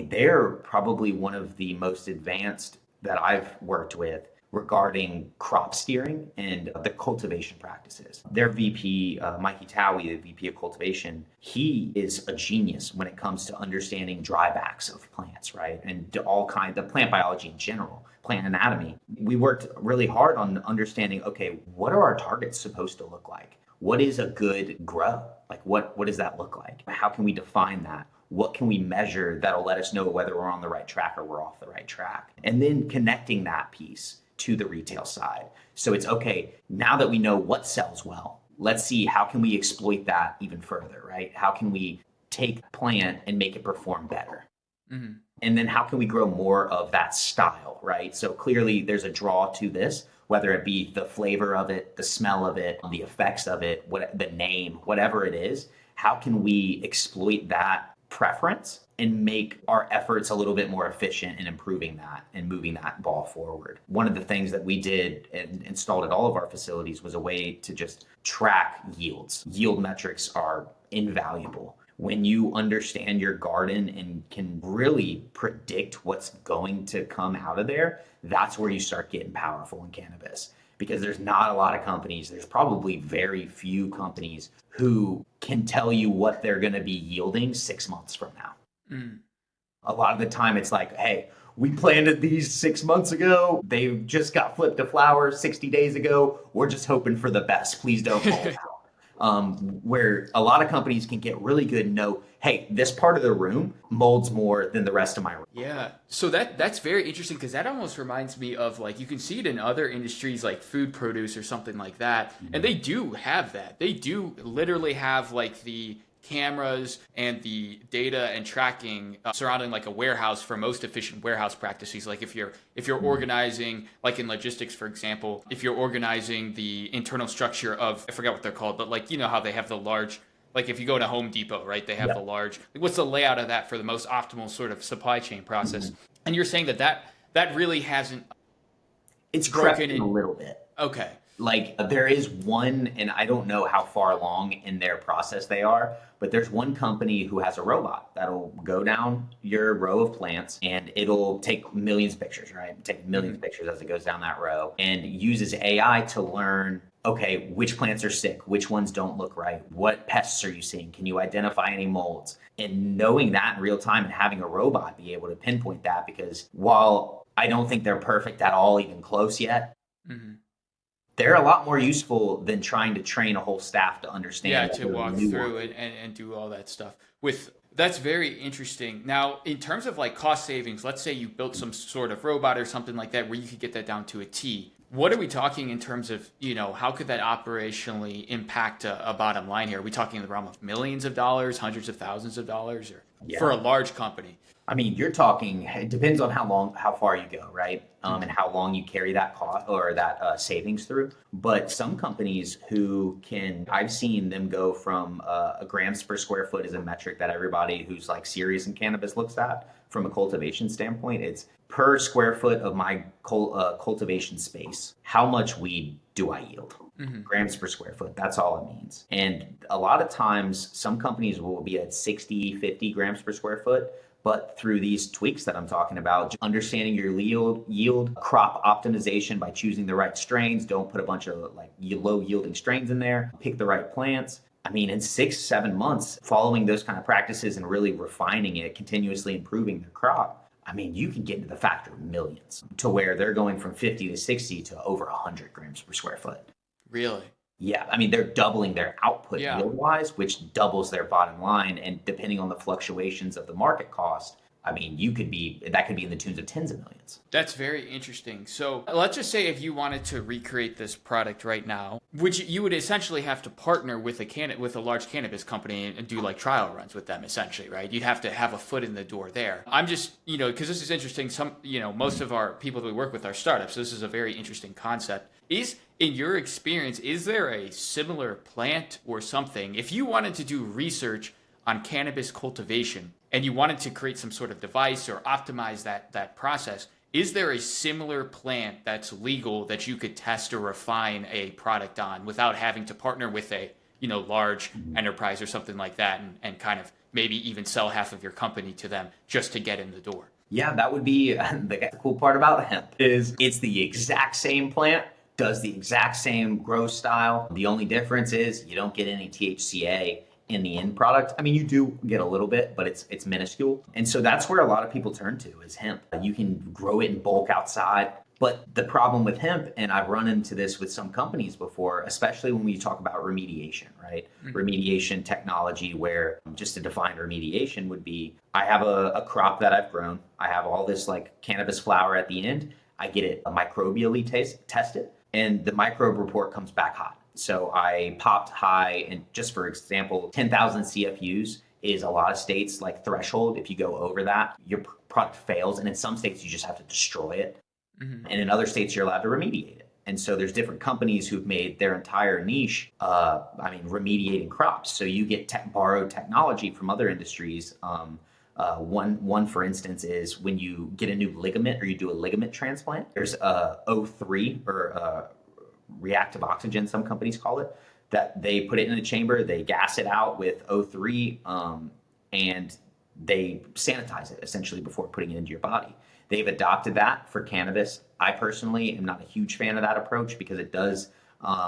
they're probably one of the most advanced that I've worked with regarding crop steering and the cultivation practices. Their VP, Mikey Towie, the VP of cultivation, he is a genius when it comes to understanding drybacks of plants, right? And all kinds of plant biology in general, plant anatomy. We worked really hard on understanding, okay, what are our targets supposed to look like? What is a good grow? What does that look like? How can we define that? What can we measure that'll let us know whether we're on the right track or we're off the right track? And then connecting that piece to the retail side. So it's okay, now that we know what sells well, let's see how can we exploit that even further, right? How can we take a plant and make it perform better? Mm-hmm. And then how can we grow more of that style, right? So clearly there's a draw to this, whether it be the flavor of it, the smell of it, the effects of it, the name, whatever it is. How can we exploit that preference and make our efforts a little bit more efficient in improving that and moving that ball forward? One of the things that we did and installed at all of our facilities was a way to just track yields. Yield metrics are invaluable. When you understand your garden and can really predict what's going to come out of there, that's where you start getting powerful in cannabis. Because there's not a lot of companies, there's probably very few companies who can tell you what they're going to be yielding 6 months from now. Mm. A lot of the time it's like, hey, we planted these 6 months ago. They just got flipped to flowers 60 days ago. We're just hoping for the best. Please don't pull it out. Where a lot of companies can get really good and know, hey, this part of the room molds more than the rest of my room. Yeah. So that's very interesting, because that almost reminds me of, like, you can see it in other industries like food produce or something like that. And they do have that. They do literally have like the cameras and the data and tracking surrounding like a warehouse for most efficient warehouse practices. Like if you're organizing, like in logistics, for example, if you're organizing the internal structure of, I forget what they're called, but like, you know how they have the large, like if you go to Home Depot, right, they have the large, like, what's the layout of that for the most optimal sort of supply chain process? And you're saying that really hasn't, it's crept in a little bit. Okay. Like there is one, and I don't know how far along in their process they are, but there's one company who has a robot that'll go down your row of plants and it'll take millions of pictures, right? Take millions of pictures as it goes down that row, and uses AI to learn, okay, which plants are sick, which ones don't look right, what pests are you seeing, can you identify any molds? And knowing that in real time and having a robot be able to pinpoint that, because while I don't think they're perfect at all, even close yet, they're a lot more useful than trying to train a whole staff to understand. Yeah, to walk through it and do all that stuff. That's very interesting. Now, in terms of like cost savings, let's say you built some sort of robot or something like that where you could get that down to a T. What are we talking in terms of, how could that operationally impact a bottom line here? Are we talking in the realm of millions of dollars, hundreds of thousands of dollars, or for a large company? I mean, you're talking, it depends on how far you go, right? And how long you carry that cost or that savings through. But some companies I've seen them go from a grams per square foot is a metric that everybody who's like serious in cannabis looks at from a cultivation standpoint. It's per square foot of my cultivation space, how much weed do I yield? Grams per square foot. That's all it means. And a lot of times some companies will be at 60, 50 grams per square foot. But through these tweaks that I'm talking about, understanding your yield, crop optimization by choosing the right strains, don't put a bunch of like low yielding strains in there, pick the right plants. I mean, in 6-7 months, following those kind of practices and really refining it, continuously improving the crop, I mean, you can get into the factor of millions to where they're going from 50 to 60 to over 100 grams per square foot. Really? Yeah, I mean, they're doubling their output yield-wise, which doubles their bottom line. And depending on the fluctuations of the market cost, I mean, that could be in the tunes of tens of millions. That's very interesting. So let's just say if you wanted to recreate this product right now, which you would essentially have to partner with a large cannabis company and do like trial runs with them, essentially, right? You'd have to have a foot in the door there. I'm just, because this is interesting. Most of our people that we work with are startups. So this is a very interesting concept. In your experience, is there a similar plant or something, if you wanted to do research on cannabis cultivation and you wanted to create some sort of device or optimize that process, is there a similar plant that's legal that you could test or refine a product on without having to partner with a large enterprise or something like that and kind of maybe even sell half of your company to them just to get in the door? Yeah, that would be the cool part about hemp is it's the exact same plant, does the exact same grow style. The only difference is you don't get any THCA in the end product. I mean, you do get a little bit, but it's minuscule. And so that's where a lot of people turn to is hemp. You can grow it in bulk outside. But the problem with hemp, and I've run into this with some companies before, especially when we talk about remediation, right? Remediation technology, where just to define remediation would be, I have a crop that I've grown. I have all this like cannabis flower at the end. I get it microbially tested, and the microbe report comes back high. So I popped high, and just for example, 10,000 CFUs is a lot of states like threshold. If you go over that, your product fails. And in some states, you just have to destroy it. Mm-hmm. And in other states, you're allowed to remediate it. And so there's different companies who've made their entire niche, remediating crops. So you get borrowed technology from other industries. One, for instance, is when you get a new ligament or you do a ligament transplant, there's a O3 or reactive oxygen, some companies call it, that they put it in a chamber, they gas it out with O3, and they sanitize it essentially before putting it into your body. They've adopted that for cannabis. I personally am not a huge fan of that approach because it does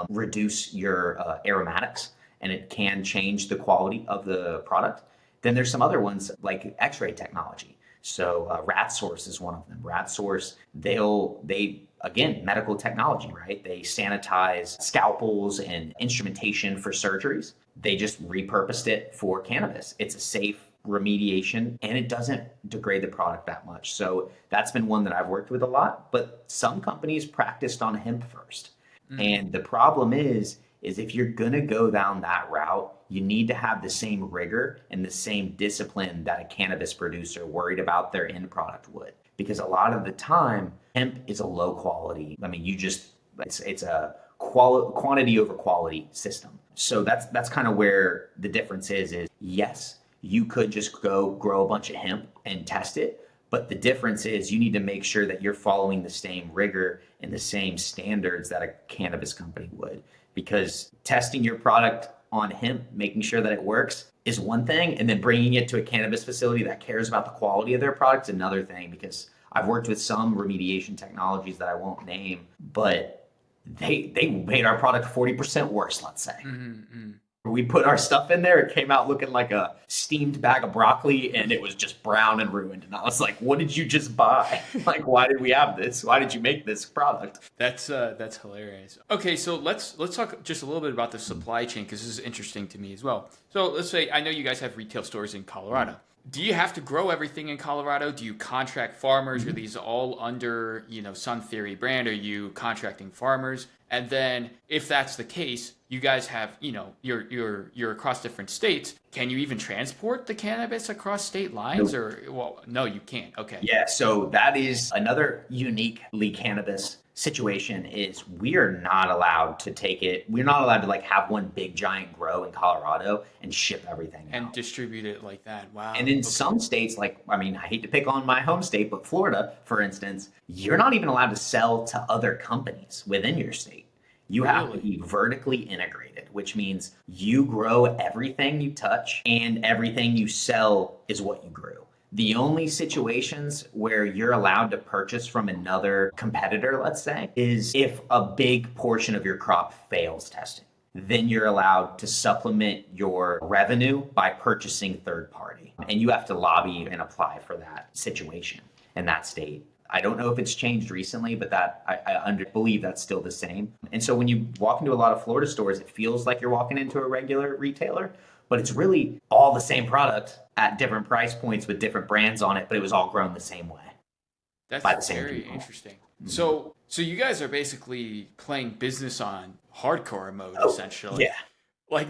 reduce your aromatics, and it can change the quality of the product. Then there's some other ones like X-ray technology. So Rat Source is one of them. Rat Source, they again, medical technology, right? They sanitize scalpels and instrumentation for surgeries. They just repurposed it for cannabis. It's a safe remediation, and it doesn't degrade the product that much. So that's been one that I've worked with a lot, but some companies practiced on hemp first. Mm-hmm. And the problem is if you're going to go down that route, you need to have the same rigor and the same discipline that a cannabis producer worried about their end product would. Because a lot of the time, hemp is a low quality. I mean, it's a quantity over quality system. So that's kind of where the difference is yes, you could just go grow a bunch of hemp and test it. But the difference is you need to make sure that you're following the same rigor and the same standards that a cannabis company would. Because testing your product on hemp, making sure that it works is one thing, and then bringing it to a cannabis facility that cares about the quality of their product is another thing. Because I've worked with some remediation technologies that I won't name, but they made our product 40% worse, let's say. Mm-hmm. We put our stuff in there, it came out looking like a steamed bag of broccoli, and it was just brown and ruined. And I was like, what did you just buy? Like, why did we have this? Why did you make this product? That's hilarious. Okay, so let's talk just a little bit about the supply chain, because this is interesting to me as well. So let's say, I know you guys have retail stores in Colorado. Do you have to grow everything in Colorado? Do you contract farmers? Are these all under, Sun Theory brand? Are you contracting farmers? And then if that's the case, you guys have, you're across different states. Can you even transport the cannabis across state lines? Nope. Or, well, no, you can't. Okay. Yeah. So that is another uniquely cannabis situation is we are not allowed to take it. We're not allowed to have one big giant grow in Colorado and ship everything and out. Distribute it like that. Wow. And in some states, I hate to pick on my home state, but Florida, for instance, you're not even allowed to sell to other companies within your state. You have to be vertically integrated, which means you grow everything you touch and everything you sell is what you grew. The only situations where you're allowed to purchase from another competitor, let's say, is if a big portion of your crop fails testing. Then you're allowed to supplement your revenue by purchasing third party. And you have to lobby and apply for that situation in that state. I don't know if it's changed recently, but I believe that's still the same. And so when you walk into a lot of Florida stores, it feels like you're walking into a regular retailer, but it's really all the same product at different price points with different brands on it, but it was all grown the same way. That's by the same very people. Interesting. Mm-hmm. So you guys are basically playing business on hardcore mode, essentially. Yeah.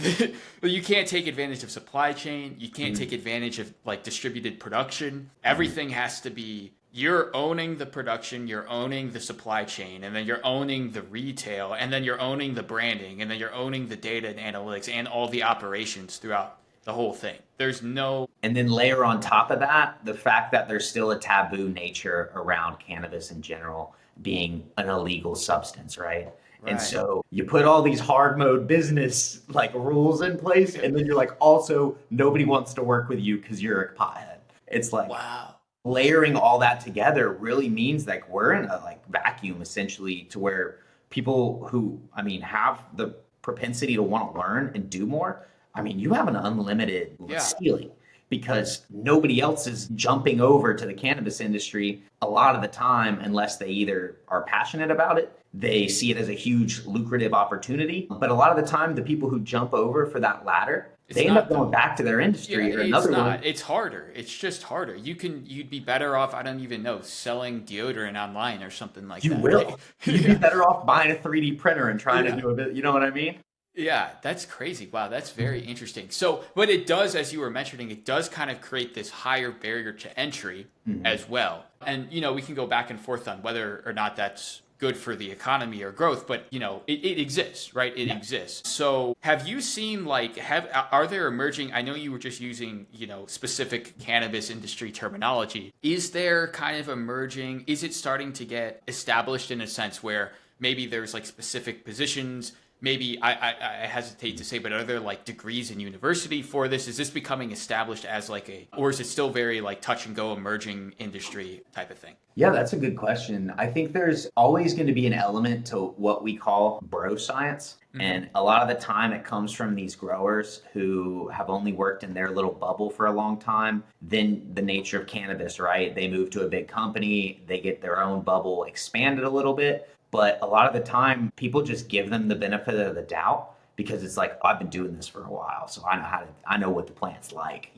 You can't take advantage of supply chain. You can't take advantage of distributed production. Everything has to be, you're owning the production, you're owning the supply chain, and then you're owning the retail, and then you're owning the branding, and then you're owning the data and analytics and all the operations throughout the whole thing. And then layer on top of that, the fact that there's still a taboo nature around cannabis in general being an illegal substance, right? And so you put all these hard mode business rules in place, and then you're also nobody wants to work with you because you're a pothead. It's wow. Layering all that together really means we're in a vacuum essentially to where people who have the propensity to want to learn and do more. You have an unlimited ceiling because nobody else is jumping over to the cannabis industry a lot of the time unless they either are passionate about it, they see it as a huge lucrative opportunity. But a lot of the time, the people who jump over for that ladder they end up going back to their industry or another one. It's harder. It's just harder. You'd be better off, I don't even know, selling deodorant online or something like You that. will. Like, You'd be better off buying a 3D printer and trying to do a bit, you know what I mean? Yeah, that's crazy. Wow, that's very interesting. So, but it does, as you were mentioning, it does kind of create this higher barrier to entry as well. And, we can go back and forth on whether or not that's good for the economy or growth, but, it exists, right? It exists. So have you seen are there emerging, I know you were just using, specific cannabis industry terminology. Is there kind of emerging, is it starting to get established in a sense where maybe there's like specific positions? Maybe I hesitate to say, but are there like degrees in university for this? Is this becoming established as or is it still very like touch and go emerging industry type of thing? Yeah, that's a good question. I think there's always going to be an element to what we call bro science. And a lot of the time it comes from these growers who have only worked in their little bubble for a long time. Then the nature of cannabis, right? They move to a big company, they get their own bubble expanded a little bit. But a lot of the time, people just give them the benefit of the doubt because it's like, I've been doing this for a while, so I know what the plant's like,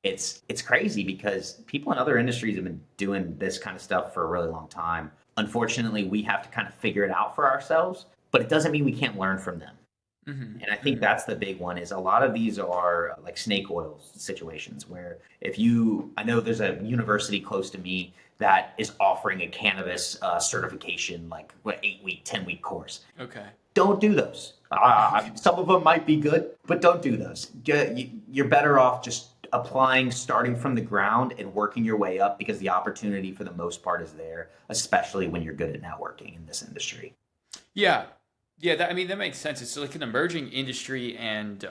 It's crazy because people in other industries have been doing this kind of stuff for a really long time. Unfortunately, we have to kind of figure it out for ourselves, but it doesn't mean we can't learn from them. And I think that's the big one is a lot of these are like snake oil situations where I know there's a university close to me that is offering a cannabis certification, like 8-week, 10-week course. Okay. Don't do those. Some of them might be good, but don't do those. You're better off just applying, starting from the ground and working your way up because the opportunity for the most part is there, especially when you're good at networking in this industry. Yeah. Yeah, that makes sense. It's like an emerging industry, and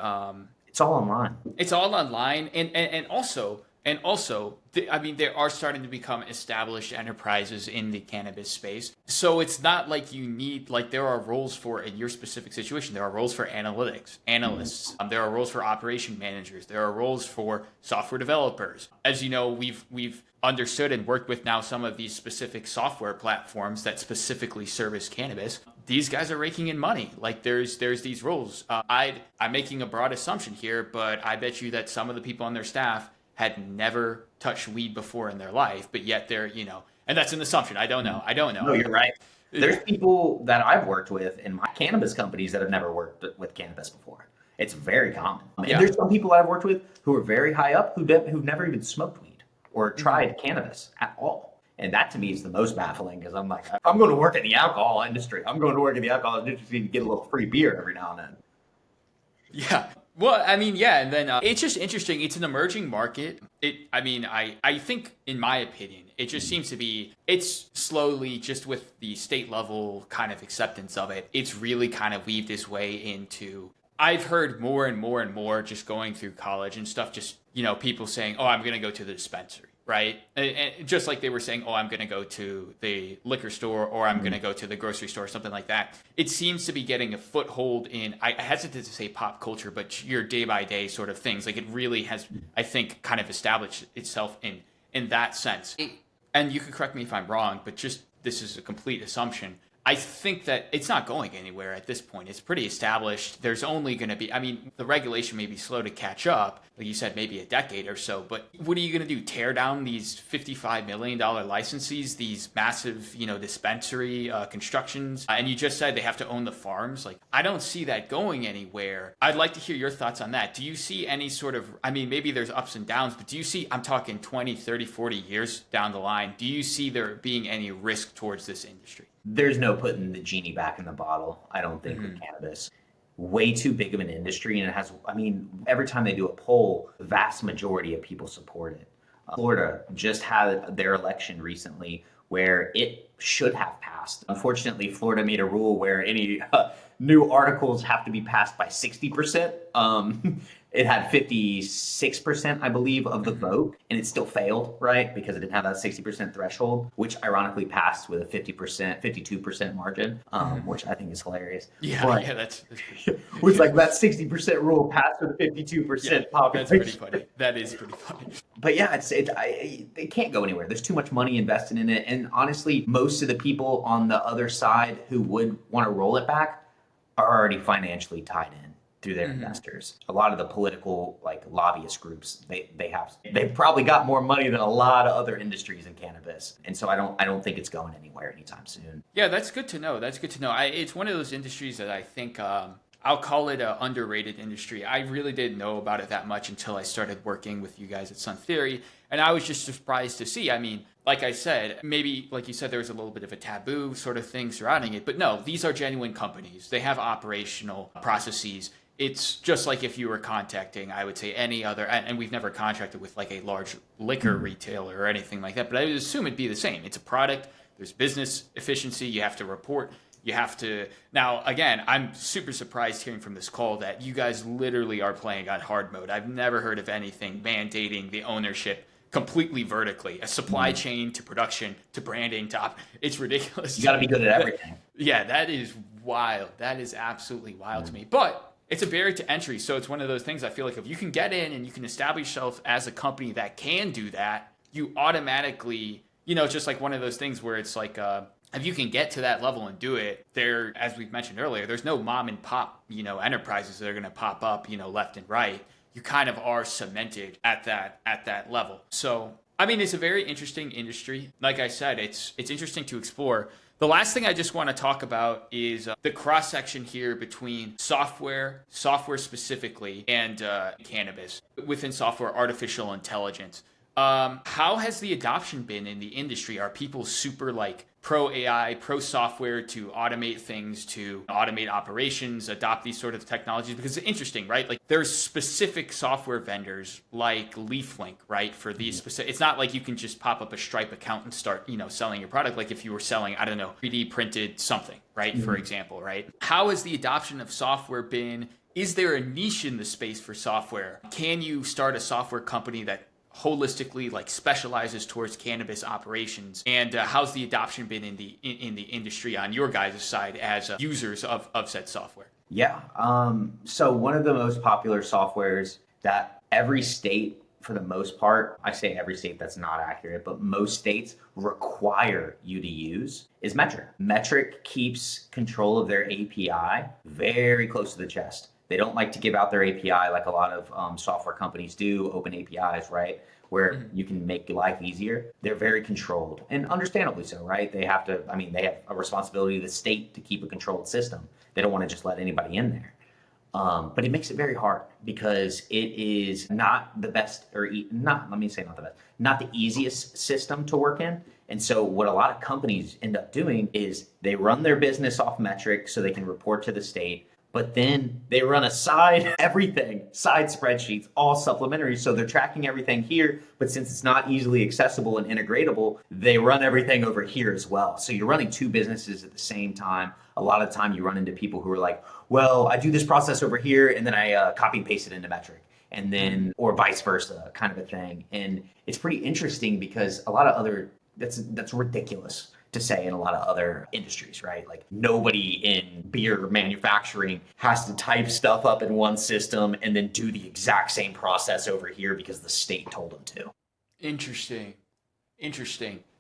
it's all online. It's all online, and also, there are starting to become established enterprises in the cannabis space. So it's not like you need, there are roles for, in your specific situation, there are roles for analysts. There are roles for operation managers. There are roles for software developers. As you know, we've understood and worked with now some of these specific software platforms that specifically service cannabis. These guys are raking in money. There's these roles. I'm making a broad assumption here, but I bet you that some of the people on their staff had never touched weed before in their life, but yet they're, and that's an assumption. I don't know. No, you're right. There's people that I've worked with in my cannabis companies that have never worked with cannabis before. It's very common. And there's some people that I've worked with who are very high up who've never even smoked weed or tried cannabis at all. And that to me is the most baffling because I'm like, I'm going to work in the alcohol industry. I'm going to work in the alcohol industry to get a little free beer every now and then. Yeah. Well, and then it's just interesting. It's an emerging market. I think, in my opinion, it just seems to be, it's slowly, just with the state level kind of acceptance of it, it's really kind of weaved its way into, I've heard more and more and more just going through college and stuff, just, people saying, oh, I'm going to go to the dispensary. Right. And just like they were saying, oh, I'm going to go to the liquor store or I'm going to go to the grocery store or something like that. It seems to be getting a foothold in, I hesitate to say pop culture, but your day by day sort of things. It really has, I think, kind of established itself in that sense. And you can correct me if I'm wrong, but just this is a complete assumption. I think that it's not going anywhere at this point. It's pretty established. There's only going to be, the regulation may be slow to catch up. Like you said, maybe a decade or so. But what are you going to do? Tear down these $55 million licenses, these massive, dispensary constructions? And you just said they have to own the farms. I don't see that going anywhere. I'd like to hear your thoughts on that. Do you see any sort of, maybe there's ups and downs, but do you see, I'm talking 20, 30, 40 years down the line, do you see there being any risk towards this industry? There's no putting the genie back in the bottle, I don't think, with cannabis. Way too big of an industry, and it has, every time they do a poll, the vast majority of people support it. Florida just had their election recently where it should have passed. Unfortunately, Florida made a rule where any new articles have to be passed by 60%. It had 56%, I believe, of the vote, and it still failed, right? Because it didn't have that 60% threshold, which ironically passed with a 52% margin, which I think is hilarious. Yeah, that's which that 60% rule passed with a 52% population. That's pretty funny. That is pretty funny. But yeah, it can't go anywhere. There's too much money invested in it, and honestly, most of the people on the other side who would want to roll it back are already financially tied in. through their investors. A lot of the political like lobbyist groups, they've probably got more money than a lot of other industries in cannabis. And so I don't think it's going anywhere anytime soon. Yeah, that's good to know. That's good to know. It's one of those industries that I think I'll call it an underrated industry. I really didn't know about it that much until I started working with you guys at Sun Theory. And I was just surprised to see. I mean, like I said, maybe, like you said, there was a little bit of a taboo sort of thing surrounding it. But no, these are genuine companies. They have operational processes. It's just like if you were contacting, I would say, any other, and we've never contracted with like a large liquor retailer or anything like that, but I would assume it'd be the same. It's a product. There's business efficiency. You have to report. You have to. Now, again, I'm super surprised hearing from this call that you guys literally are playing on hard mode. I've never heard of anything mandating the ownership completely vertically, a supply chain to production to branding to it's ridiculous. You got to be good at everything. Yeah, that is wild. That is absolutely wild to me. But it's a barrier to entry. So it's one of those things I feel like if you can get in and you can establish yourself as a company that can do that, you automatically, it's just like one of those things where it's like, if you can get to that level and do it, there, as we've mentioned earlier, there's no mom and pop, enterprises that are going to pop up, left and right. You kind of are cemented at that level. So, I mean, it's a very interesting industry. Like I said, it's interesting to explore. The last thing I just want to talk about is the cross section here between software specifically, and cannabis. Within software, artificial intelligence. How has the adoption been in the industry? Are people super like pro AI, pro software to automate things, to automate operations, adopt these sort of technologies? Because it's interesting, right? Like there's specific software vendors like LeafLink, right? For these specific, it's not like you can just pop up a Stripe account and start, selling your product. Like if you were selling, I don't know, 3D printed something, right? For example, right? How has the adoption of software been? Is there a niche in the space for software? Can you start a software company that holistically like specializes towards cannabis operations, and how's the adoption been in the industry on your guys' side as users of said software? Yeah. So one of the most popular softwares that every state, for the most part, I say every state, that's not accurate, but most states require you to use is Metric. Metric keeps control of their API very close to the chest. They don't like to give out their API like a lot of software companies do, open APIs, right? Where you can make life easier. They're very controlled, and understandably so, right? They have a responsibility to the state to keep a controlled system. They don't want to just let anybody in there. But it makes it very hard because it is not the best, not the easiest system to work in. And so what a lot of companies end up doing is they run their business off Metric so they can report to the state. But then they run a side spreadsheets, all supplementary. So they're tracking everything here, but since it's not easily accessible and integratable, they run everything over here as well. So you're running two businesses at the same time. A lot of the time you run into people who are like, well, I do this process over here and then I copy and paste it into Metric, and then, or vice versa kind of a thing. And it's pretty interesting because a lot of that's ridiculous to say in a lot of other industries, right? Like nobody in beer manufacturing has to type stuff up in one system and then do the exact same process over here because the state told them to. Interesting.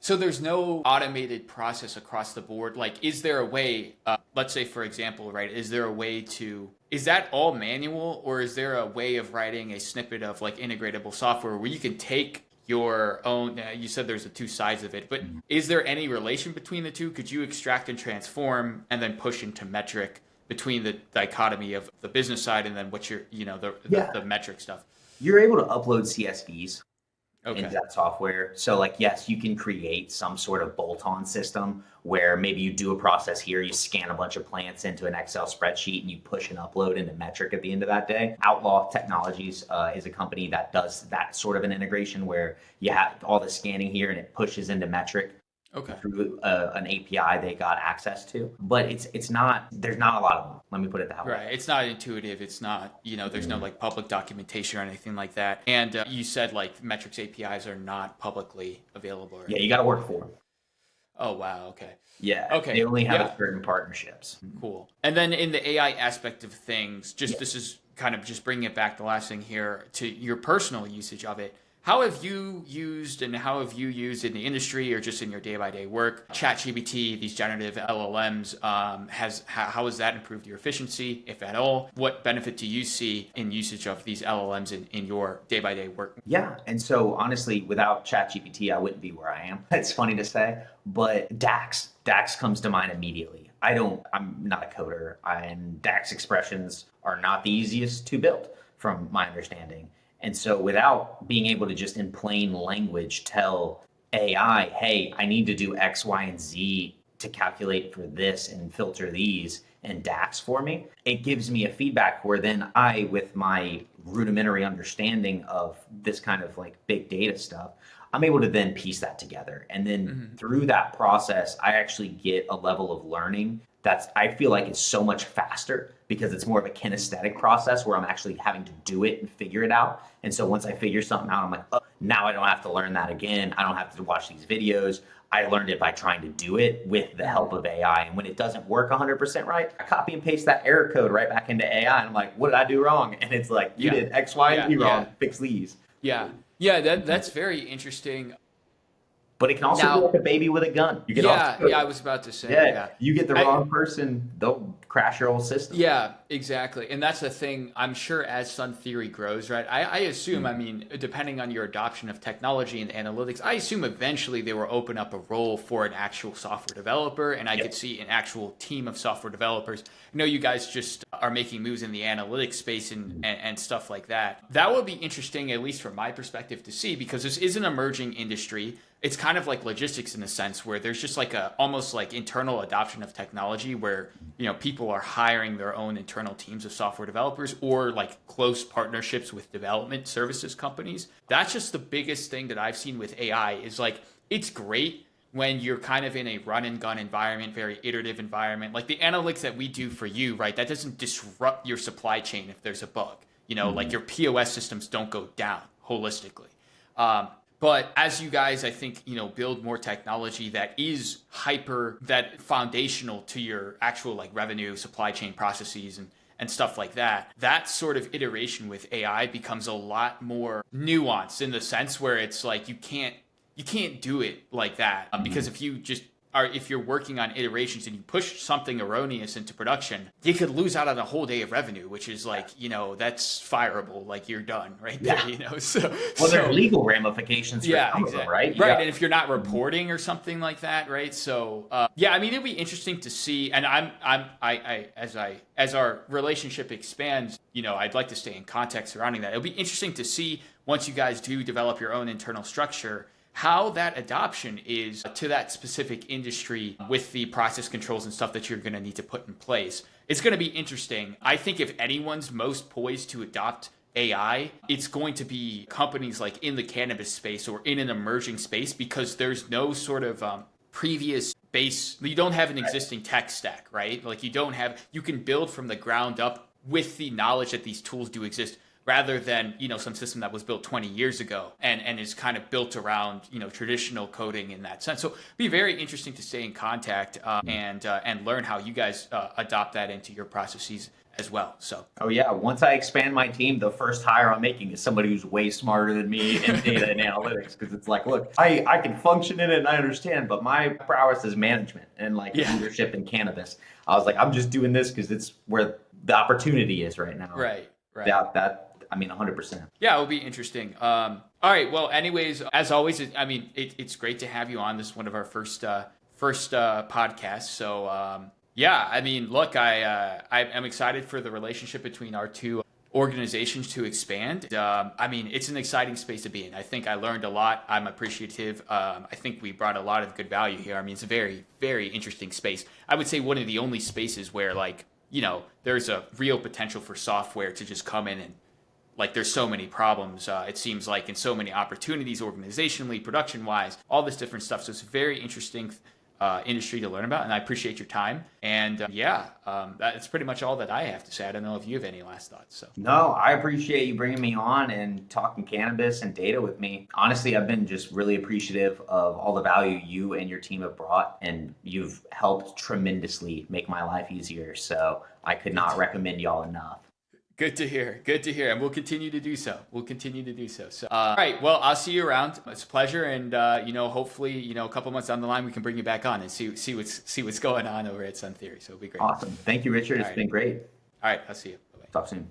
So there's no automated process across the board. Like, is there a way, let's say, for example, right, is that all manual, or is there a way of writing a snippet of like integratable software where you can take your own, you said there's the two sides of it, but is there any relation between the two? Could you extract and transform and then push into Metric between the dichotomy of the business side and then what you're, the Metric stuff? You're able to upload CSVs into that software. So like, yes, you can create some sort of bolt-on system where maybe you do a process here, you scan a bunch of plants into an Excel spreadsheet and you push and upload into Metric at the end of that day. Outlaw Technologies is a company that does that sort of an integration where you have all the scanning here and it pushes into Metric through an API they got access to. But there's not a lot of them. Let me put it that way. Right. It's not intuitive. It's not, there's no like public documentation or anything like that. And you said like Metric's APIs are not publicly available. Right? Yeah, you got to work for them. Oh, wow. Okay. Yeah. Okay. They only have certain partnerships. Cool. And then in the AI aspect of things, this is kind of just bringing it back, the last thing here, to your personal usage of it. How have you used and how have you used in the industry or just in your day-by-day work, ChatGPT, these generative LLMs, how has that improved your efficiency, if at all? What benefit do you see in usage of these LLMs in your day-by-day work? Yeah. And so honestly, without ChatGPT, I wouldn't be where I am. It's funny to say, but DAX comes to mind immediately. I'm not a coder, and DAX expressions are not the easiest to build from my understanding. And so without being able to just in plain language tell AI, hey, I need to do X, Y, and Z to calculate for this and filter these in DAX for me, it gives me a feedback where then I, with my rudimentary understanding of this kind of like big data stuff, I'm able to then piece that together. And then through that process, I actually get a level of learning that's, I feel like, it's so much faster because it's more of a kinesthetic process where I'm actually having to do it and figure it out. And so once I figure something out, I'm like, oh, now I don't have to learn that again. I don't have to watch these videos. I learned it by trying to do it with the help of AI. And when it doesn't work 100% right, I copy and paste that error code right back into AI. And I'm like, what did I do wrong? And it's like, you did X, Y, and Z wrong. Fix these. Yeah, that's very interesting. But it can also be like a baby with a gun. You can I was about to say. You get the wrong person, they'll crash your whole system. Yeah, exactly. And that's the thing, I'm sure as Sun Theory grows, right? I assume, I mean, depending on your adoption of technology and analytics, I assume eventually they will open up a role for an actual software developer, and I could see an actual team of software developers. I know you guys just are making moves in the analytics space and stuff like that. That would be interesting, at least from my perspective, to see, because this is an emerging industry. It's kind of like logistics in a sense where there's just like almost like internal adoption of technology where, people are hiring their own internal teams of software developers or like close partnerships with development services companies. That's just the biggest thing that I've seen with AI is like, it's great when you're kind of in a run and gun environment, very iterative environment, like the analytics that we do for you, right? That doesn't disrupt your supply chain if there's a bug, like your POS systems don't go down holistically. But as you guys, I think, build more technology that is that foundational to your actual like revenue, supply chain processes and stuff like that, that sort of iteration with AI becomes a lot more nuanced in the sense where it's like you can't do it like that because if you're working on iterations and you push something erroneous into production, you could lose out on a whole day of revenue, which is like, that's fireable. Like you're done right there, So there are legal ramifications for some of them, right? And if you're not reporting or something like that, right? So I mean, it'd be interesting to see. And as our relationship expands, I'd like to stay in context surrounding that. It'll be interesting to see once you guys do develop your own internal structure, how that adoption is to that specific industry with the process controls and stuff that you're going to need to put in place. It's going to be interesting. I think if anyone's most poised to adopt AI, it's going to be companies like in the cannabis space or in an emerging space because there's no sort of previous base. You don't have an existing tech stack, right? Like you can build from the ground up with the knowledge that these tools do exist, rather than, some system that was built 20 years ago and is kind of built around, traditional coding in that sense. So it'd be very interesting to stay in contact and learn how you guys adopt that into your processes as well. So. Oh yeah. Once I expand my team, the first hire I'm making is somebody who's way smarter than me in data and analytics. Cause it's like, look, I can function in it and I understand, but my prowess is management and leadership in cannabis. I was like, I'm just doing this cause it's where the opportunity is right now. Right. I mean, 100%. Yeah, it'll be interesting. All right. Well, anyways, as always, it's great to have you on. This is one of our first podcasts. So, I mean, look, I'm excited for the relationship between our two organizations to expand. It's an exciting space to be in. I think I learned a lot. I'm appreciative. I think we brought a lot of good value here. I mean, it's a very, very interesting space. I would say one of the only spaces where there's a real potential for software to just come in and there's so many problems, it seems like, and so many opportunities organizationally, production-wise, all this different stuff. So it's a very interesting industry to learn about, and I appreciate your time. And that's pretty much all that I have to say. I don't know if you have any last thoughts. So. No, I appreciate you bringing me on and talking cannabis and data with me. Honestly, I've been just really appreciative of all the value you and your team have brought, and you've helped tremendously make my life easier. So I could not recommend y'all enough. Good to hear. Good to hear. And we'll continue to do so. So, all right. Well, I'll see you around. It's a pleasure. And, hopefully, a couple months down the line, we can bring you back on and see what's going on over at Sun Theory. So it'll be great. Awesome. Thank you, Richard. It's been great. All right. I'll see you. Bye-bye. Talk soon.